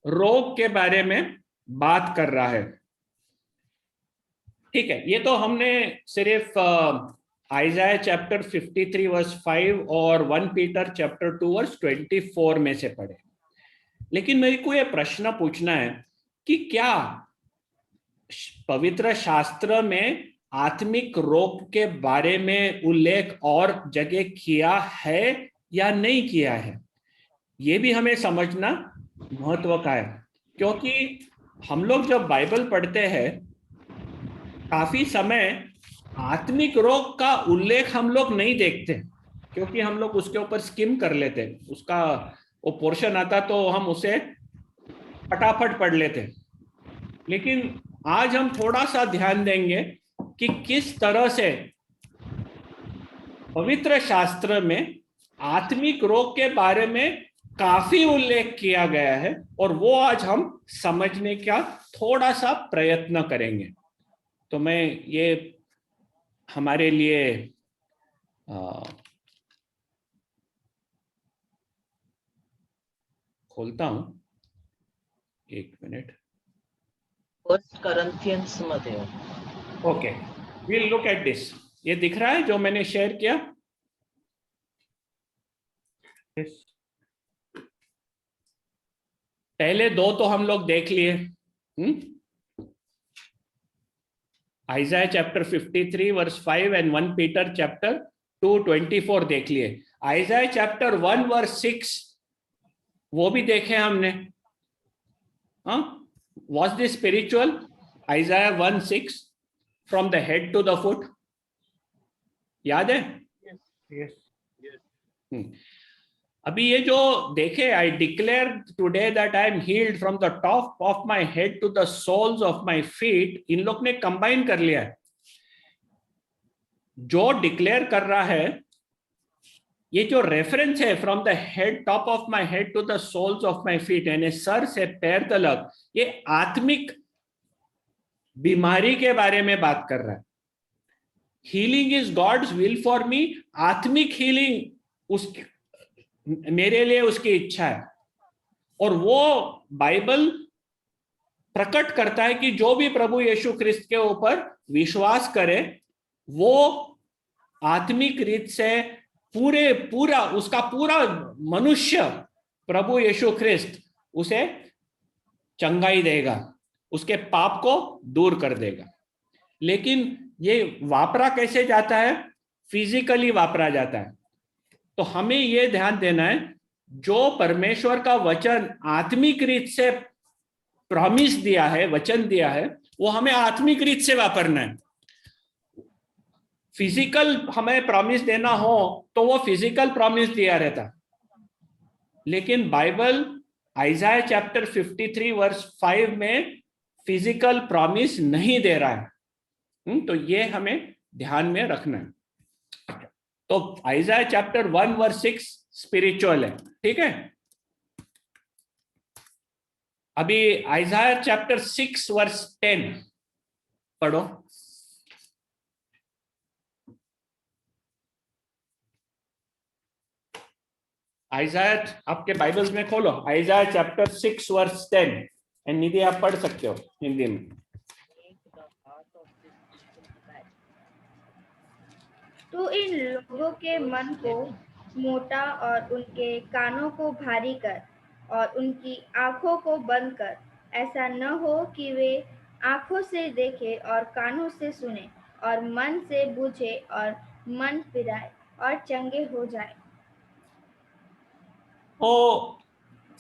S2: रोग के बारे में बात कर रहा है। ठीक है, ये तो हमने सिर्फ आइज़ाया चैप्टर 53 वर्स 5 और 1 पीटर चैप्टर 2 वर्स 24 में से पढ़े। लेकिन मेरे को ये प्रश्न पूछना है कि क्या पवित्र शास्त्र में आत्मिक रोग के बारे में उल्लेख और जगह किया है या नहीं किया है? ये भी हमें समझना महत्व का है, क्योंकि हम लोग जब बाइबल पढ़ते हैं काफी समय आत्मिक रोग का उल्लेख हम लोग नहीं देखते, क्योंकि हम लोग उसके ऊपर स्किम कर लेते, उसका वो पोर्शन आता तो हम उसे फटाफट पढ़ लेते। लेकिन आज हम थोड़ा सा ध्यान देंगे कि किस तरह से पवित्र शास्त्र में आत्मिक रोग के बारे में काफी उल्लेख किया गया है, और वो आज हम समझने का थोड़ा सा प्रयत्न करेंगे। तो मैं ये हमारे लिए खोलता हूं, एक मिनट।
S4: 1 Corinthians मध्ये।
S2: Okay, we'll look at this। ये दिख रहा है जो मैंने शेयर किया? पहले दो तो हम लोग देख लिए, Isaiah chapter 53 verse 5 and 1 Peter chapter 2:24 देख लिए। आइज़ाया चैप्टर 1 वर्स 6 वो भी देखे हमने। Was this spiritual? Isaiah 1:6 from the head to the foot, याद है?
S6: Yes.
S2: अभी ये जो देखे, I declare today that I am healed from the top of my head to the soles of my feet, इन लोग ने कंबाइन कर लिया है। जो डिक्लेयर कर रहा है, ये जो रेफरेंस है from the head, top of my head to the soles of my feet, यानी सर से पैर तक, ये आत्मिक बीमारी के बारे में बात कर रहा है। Healing is God's will for me, आत्मिक हीलिंग उसकी मेरे लिए उसकी इच्छा है। और वो बाइबल प्रकट करता है कि जो भी प्रभु यीशु ख्रिस्त के ऊपर विश्वास करे, वो आत्मिक रीत से पूरा उसका पूरा मनुष्य प्रभु यीशु ख्रिस्त उसे चंगाई देगा, उसके पाप को दूर कर देगा। लेकिन ये वापरा कैसे जाता है? फिजिकली वापरा जाता है। तो हमें ये ध्यान देना है, जो परमेश्वर का वचन आत्मिक रीत से प्रॉमिस दिया है, वचन दिया है, वो हमें आत्मिक रीत से वापरना है। फिजिकल हमें प्रॉमिस देना हो तो वो फिजिकल प्रॉमिस दिया रहता, लेकिन बाइबल आइज़ाया चैप्टर 53 वर्स 5 में फिजिकल प्रॉमिस नहीं दे रहा है। तो ये हमें ध्यान में रखना है। तो आइज़ाया चैप्टर 1 वर्स 6 स्पिरिचुअल है, ठीक है। अभी आइज़ाया चैप्टर 6 वर्स 10 पढ़ो। आइज़ाया आपके बाइबल्स में खोलो, आइज़ाया चैप्टर 6 वर्स 10, एंड निधि आप पढ़ सकते हो हिंदी में।
S1: तो इन लोगों के मन को मोटा और उनके कानों को भारी कर और उनकी आँखों को बंद कर, ऐसा न हो कि वे आँखों से देखें और कानों से सुने और मन से बूझे और मन फिराए और चंगे हो जाए।
S2: तो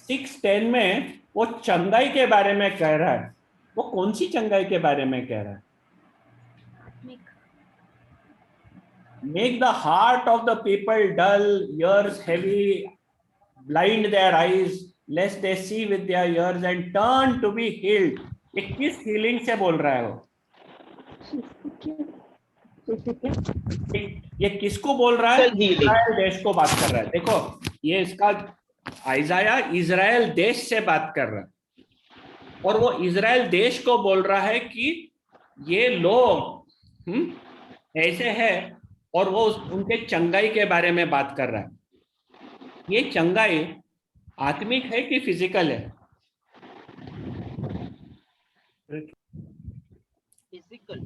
S2: 6:10 में वो चंगाई के बारे में कह रहा है। वो कौन सी चंगाई के बारे में कह रहा है? Make the heart of the people dull, ears heavy, blind their eyes, lest they see with their ears and turn to be healed. ये किस healing से बोल रहा है वो? ये किसको बोल रहा है? इजराइल देश को बात कर रहा है। देखो, ये इसका आइजाया इजराइल देश से बात कर रहा है और वो इजराइल देश को बोल रहा है कि ये लोग ऐसे है और वो उनके चंगाई के बारे में बात कर रहा है। ये चंगाई आत्मिक है कि फिजिकल है?
S4: Physical.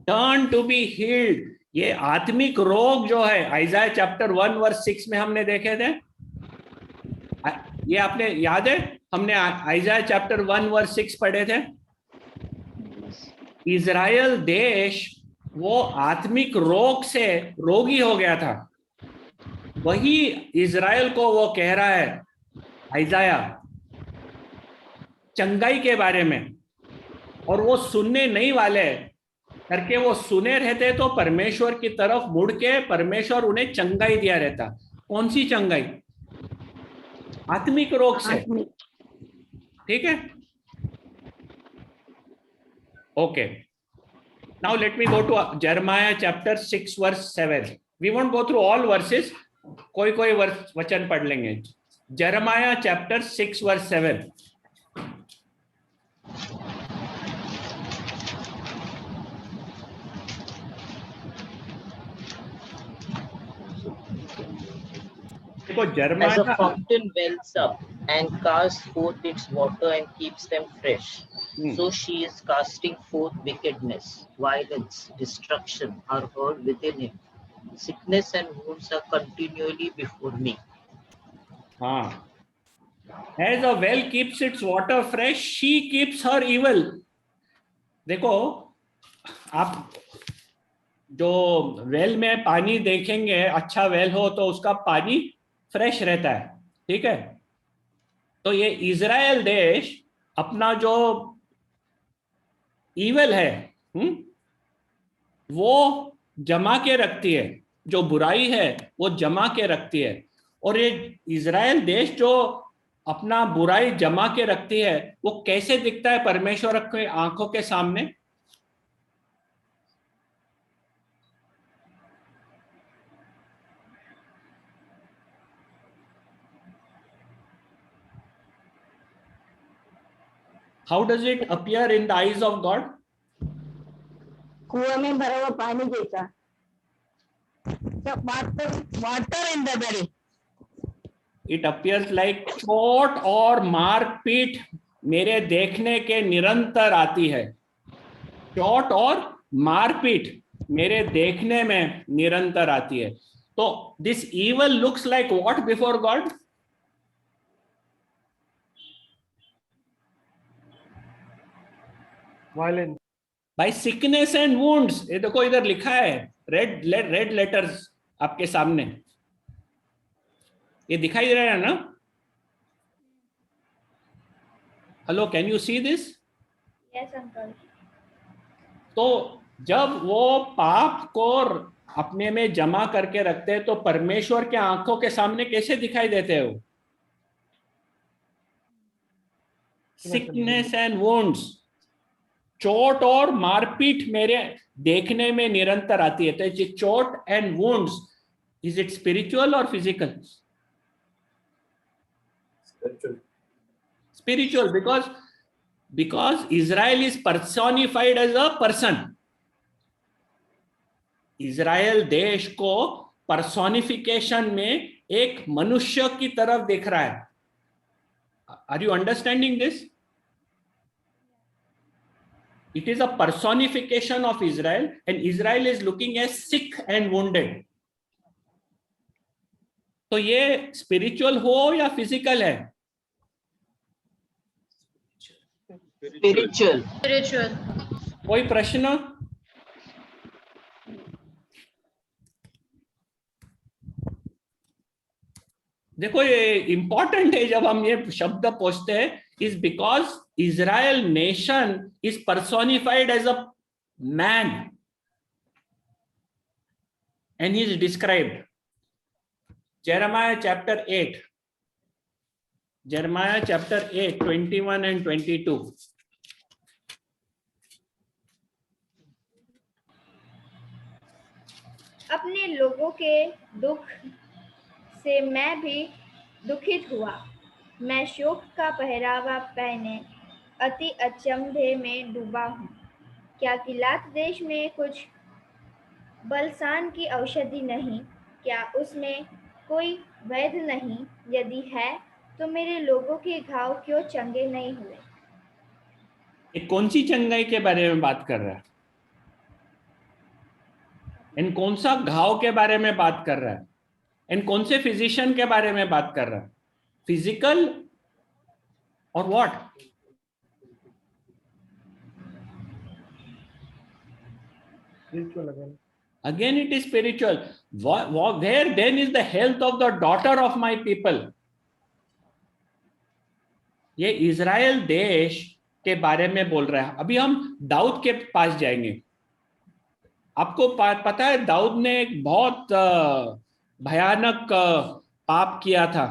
S2: Turn to be healed, ये आत्मिक रोग जो है आइजाया चैप्टर 1 वर्स 6 में हमने देखे थे। ये आपने याद है? हमने आइजाया चैप्टर 1 वर्स 6 पढ़े थे। इजराइल देश वो आत्मिक रोग से रोगी हो गया था। वही इजराइल को वो कह रहा है आइजाया चंगाई के बारे में, और वो सुनने नहीं वाले करके वो सुने रहते तो परमेश्वर की तरफ मुड़ के परमेश्वर उन्हें चंगाई दिया रहता। कौन सी चंगाई? आत्मिक रोग से। ठीक है, okay. Now let me go to Jeremiah chapter 6 verse 7। We won't go through all verses, कोई कोई वचन पढ़ लेंगे। Jeremiah chapter 6 verse 7।
S4: As a fountain wells up and casts forth its water and keeps them fresh, so she is casting forth wickedness, violence, destruction are heard within him. Sickness and wounds are continually before me.
S2: As a well keeps its water fresh, she keeps her evil. देखो, आप जो well में पानी देखेंगे, अच्छा well हो तो उसका पानी फ्रेश रहता है। ठीक है, तो ये इजराइल देश अपना जो ईवल है वो जमा के रखती है, जो बुराई है वो जमा के रखती है। और ये इजराइल देश जो अपना बुराई जमा के रखती है वो कैसे दिखता है परमेश्वर की आंखों के सामने? How does it appear in the eyes of God?
S9: कुआं में भरा हुआ पानी जैसा। Water in the belly.
S2: It appears like चोट और मारपीट मेरे देखने के निरंतर आती है। चोट और मारपीट मेरे देखने में निरंतर आती है। तो this evil looks like what before God?
S8: Violence.
S2: By sickness and wounds। ये देखो इधर लिखा है रेड लेटर्स आपके सामने, ये दिखाई दे रहा है ना? Hello, can you see this?
S1: Yes uncle.
S2: तो जब वो पाप को अपने में जमा करके रखते हैं तो परमेश्वर के आंखों के सामने कैसे दिखाई देते हो? सिकनेस एंड वुंड्स, चोट और मारपीट मेरे देखने में निरंतर आती है। तो ये चोट and wounds, is it spiritual और physical? Spiritual, because Israel is personified as a person. Israel देश को पर्सोनिफिकेशन में एक मनुष्य की तरफ देख रहा है। Are you understanding this? It is a personification of Israel, and Israel is looking as sick and wounded. तो ये spiritual हो या physical है?
S4: Spiritual.
S2: कोई प्रश्न? देखो ये इंपॉर्टेंट है जब हम ये शब्द पूछते हैं, is because Israel nation is personified as a man and he is described. Jeremiah chapter 8, 21 and 22.
S1: अपने लोगों के दुख से मैं भी दुखित हुआ। मैं शोक का पहरावा पहने अति अचंभे में डूबा हूँ। क्या गिलाद देश में कुछ बलसान की औषधि नहीं? क्या उसमें कोई वैद्य नहीं? यदि है तो मेरे लोगों के घाव क्यों चंगे नहीं हुए?
S2: ये कौन सी चंगाई के बारे में बात कर रहा है? इन कौन सा घाव के बारे में बात कर रहा है? इन कौन से फिजिशियन के बारे में बात कर रहा है? फिजिकल और what? Again it is spiritual. Where then is the health of the daughter of my people? ये इजराइल देश के बारे में बोल रहा है। अभी हम दाऊद के पास जाएंगे। आपको पता है दाऊद ने एक बहुत भयानक पाप किया था।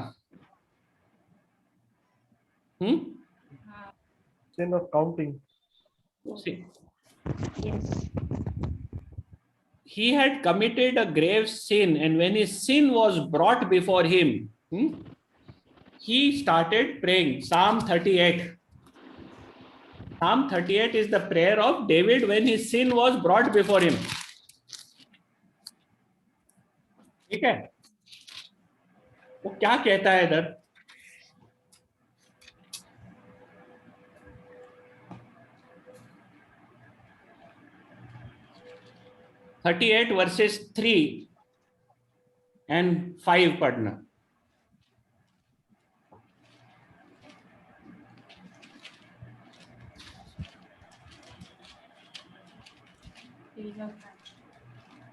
S8: Sin of counting.
S9: Yes.
S2: He had committed a grave sin, and when his sin was brought before him, he started praying. Psalm 38. Psalm 38 is the prayer of David when his sin was brought before him. ठीक है? वो क्या कहता है इधर? (38 verses 3 and 5 पढ़ना.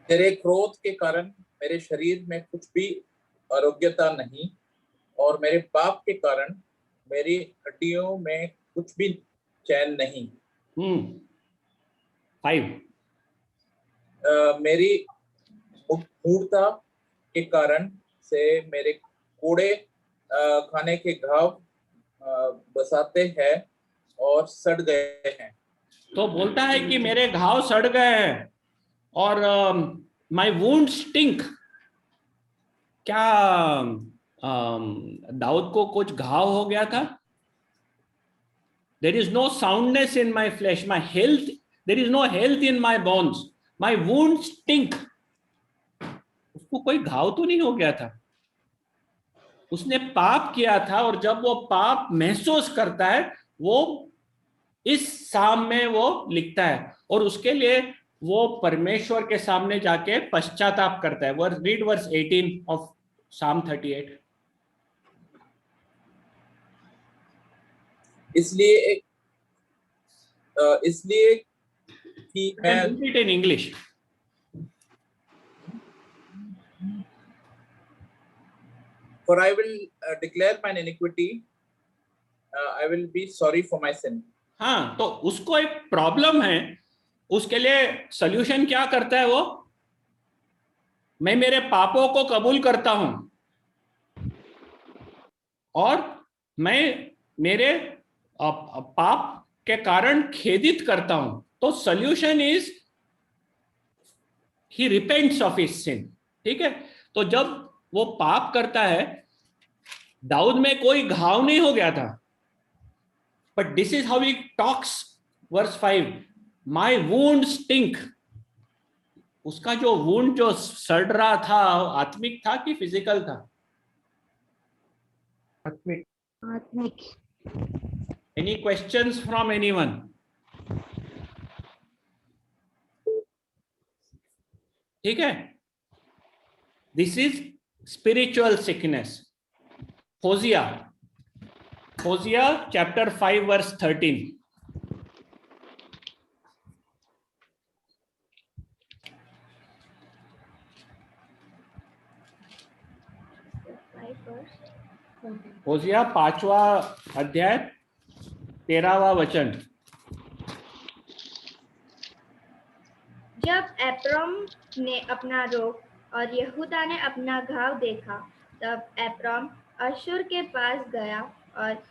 S12: तेरे क्रोध के कारण मेरे शरीर में कुछ भी आरोग्यता नहीं, और मेरे पाप के कारण मेरी हड्डियों में कुछ भी चैन नहीं।
S2: 5
S12: मेरी मूर्खता के कारण से मेरे कोड़े खाने के घाव बसाते हैं और सड़ गए हैं।
S2: तो बोलता है कि मेरे घाव सड़ गए हैं और माय वुंड स्टिंक। क्या दाऊद को कुछ घाव हो गया था? There is no soundness in my flesh, my health, there is no health in my bones, my wound stink. उसको कोई घाव तो नहीं हो गया था, उसने पाप किया था, और जब वो पाप महसूस करता है वो इस साम में वो लिखता है, और उसके लिए वो परमेश्वर के सामने जाके पश्चाताप करता है। Read verse 18 of Psalm 38.
S12: इसलिए कि मैं
S2: read it in English.
S12: For I will declare my iniquity, I will be sorry for my sin.
S2: हाँ, तो उसको एक प्रॉब्लम है, उसके लिए सॉल्यूशन क्या करता है वो? मैं मेरे पापों को कबूल करता हूं और मैं मेरे पाप के कारण खेदित करता हूं। तो solution is he repents of his sin. ठीक है, तो जब वो पाप करता है, दाऊद में कोई घाव नहीं हो गया था, but this is how he talks, verse 5, my wound stink. उसका जो वुंड जो सड़ रहा था, आत्मिक था कि फिजिकल था?
S8: आत्मिक।
S9: आत्मिक।
S2: Any questions from anyone? ठीक है, this is spiritual sickness. Hosea chapter 5 वर्स 13. होजिया 5वां अध्याय 13वां वचन.
S1: जब एप्रॉम ने अपना रोग और यहूदा ने अपना घाव देखा, तब एप्रॉम अशूर के पास गया और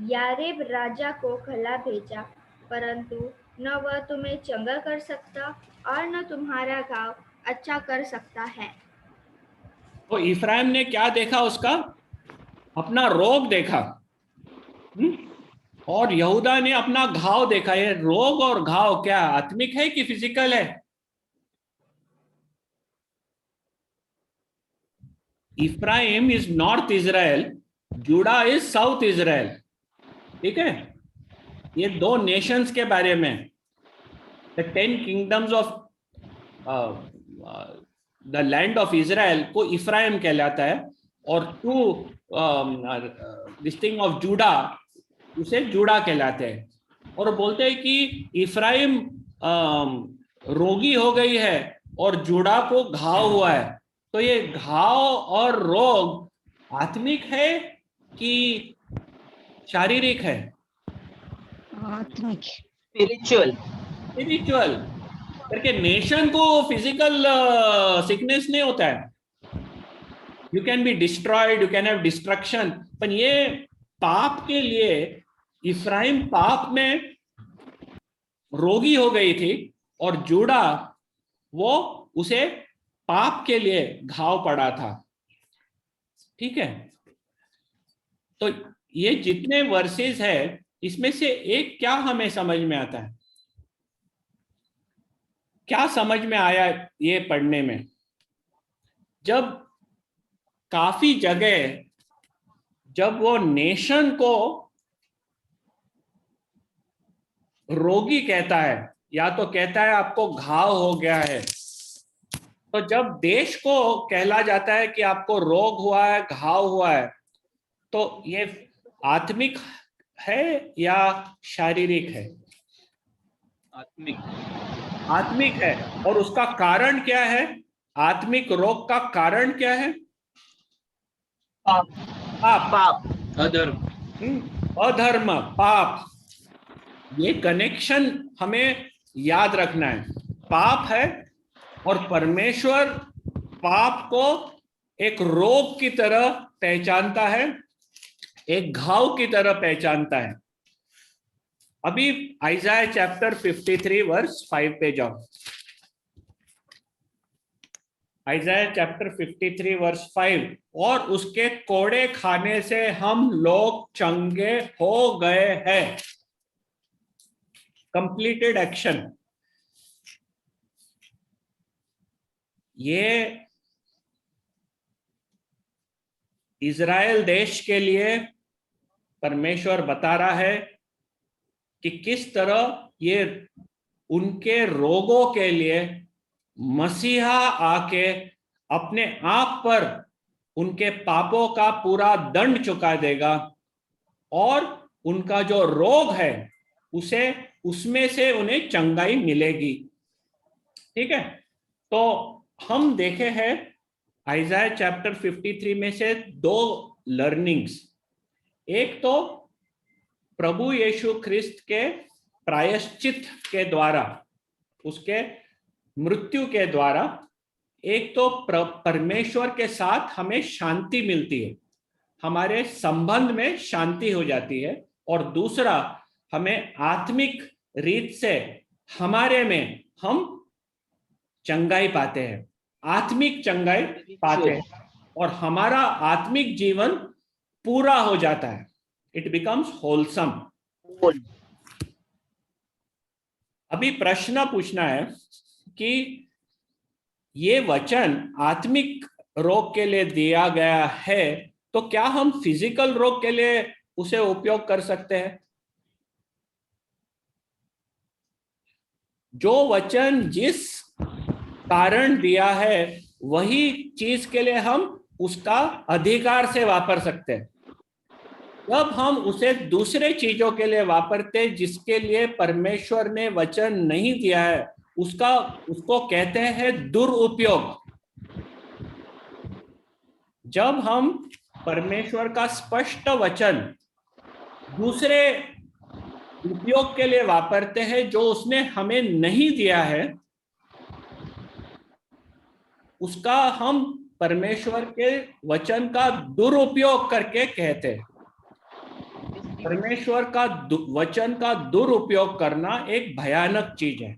S1: यारेब राजा को खला भेजा, परंतु न वह तुम्हें चंगा कर सकता और न तुम्हारा घाव अच्छा कर सकता है.
S2: तो इफ्राइम ने क्या देखा? उसका अपना रोग देखा. और यहूदा ने अपना घाव देखा. ये रोग और घाव क्या आत्मिक है कि फिजिकल है? Ephraim is north Israel, Judah is south Israel. ठीक है, ये दो नेशंस के बारे में. The 10 kingdoms of the land of Israel को इफ्राइम कहलाता है, और 2 डिस्ट्रिक्ट ऑफ जूडा उसे जूडा कहलाते हैं. और बोलते हैं कि इफ्राइम रोगी हो गई है और जूडा को घाव हुआ है. तो ये घाव और रोग आत्मिक है कि शारीरिक है?
S9: आत्मिक,
S4: Spiritual.
S2: करके नेशन को फिजिकल सिकनेस नहीं होता है. You can be destroyed, you can have destruction. पर ये पाप के लिए इफ्राइम पाप में रोगी हो गई थी, और जूडा वो उसे पाप के लिए घाव पड़ा था. ठीक है, तो ये जितने वर्सेस है, इसमें से एक क्या हमें समझ में आता है? क्या समझ में आया ये पढ़ने में? जब काफी जगह जब वो नेशन को रोगी कहता है, या तो कहता है आपको घाव हो गया है, तो जब देश को कहला जाता है कि आपको रोग हुआ है, घाव हुआ है, तो ये आत्मिक है या शारीरिक है? आत्मिक है. और उसका कारण क्या है? आत्मिक रोग का कारण क्या है?
S4: पाप.
S2: अधर्म, पाप. ये कनेक्शन हमें याद रखना है. पाप है, और परमेश्वर पाप को एक रोग की तरह पहचानता है, एक घाव की तरह पहचानता है. अभी आइज़ाया चैप्टर 53 वर्स 5 पे जाओ. Isaiah chapter 53 verse 5. और उसके कोड़े खाने से हम लोग चंगे हो गए हैं. Completed action. ये इज़राइल देश के लिए परमेश्वर बता रहा है कि किस तरह ये उनके रोगों के लिए मसीहा आके अपने आप पर उनके पापों का पूरा दंड चुका देगा, और उनका जो रोग है उसमें से उन्हें चंगाई मिलेगी. ठीक है, तो हम देखे हैं आइज़ाया चैप्टर 53 में से 2 लर्निंग्स. एक तो प्रभु यीशु ख्रिस्त के प्रायश्चित के द्वारा, उसके मृत्यु के द्वारा, एक तो परमेश्वर के साथ हमें शांति मिलती है, हमारे संबंध में शांति हो जाती है, और दूसरा हमें आत्मिक रीत से हमारे में हम चंगाई पाते हैं, आत्मिक चंगाई पाते हैं, और हमारा आत्मिक जीवन पूरा हो जाता है. It becomes wholesome. अभी प्रश्न पूछना है कि ये वचन आत्मिक रोग के लिए दिया गया है, तो क्या हम फिजिकल रोग के लिए उसे उपयोग कर सकते हैं? जो वचन जिस कारण दिया है वही चीज के लिए हम उसका अधिकार से वापर सकते हैं। जब हम उसे दूसरे चीजों के लिए वापरते जिसके लिए परमेश्वर ने वचन नहीं दिया है, उसको कहते हैं दुरुपयोग। जब हम परमेश्वर का स्पष्ट वचन दूसरे उपयोग के लिए वापरते हैं जो उसने हमें नहीं दिया है, उसका हम परमेश्वर के वचन का दुरुपयोग करके कहते हैं। परमेश्वर का वचन का दुरुपयोग करना एक भयानक चीज है।